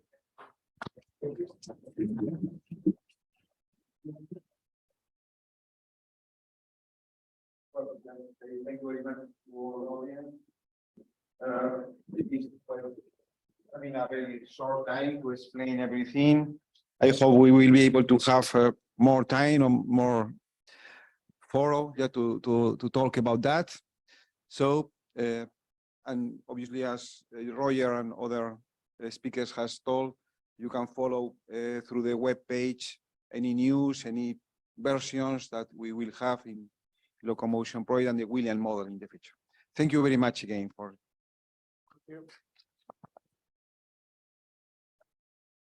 Thank you very much to all audience. It is quite, I mean, a very short time to explain everything. I hope we will be able to have more time or more thorough to talk about that. So, and obviously, as Roger and other speakers has told, you can follow through the web page any news, any versions that we will have in LOCOMOTION project and the William model in the future. Thank you very much again for.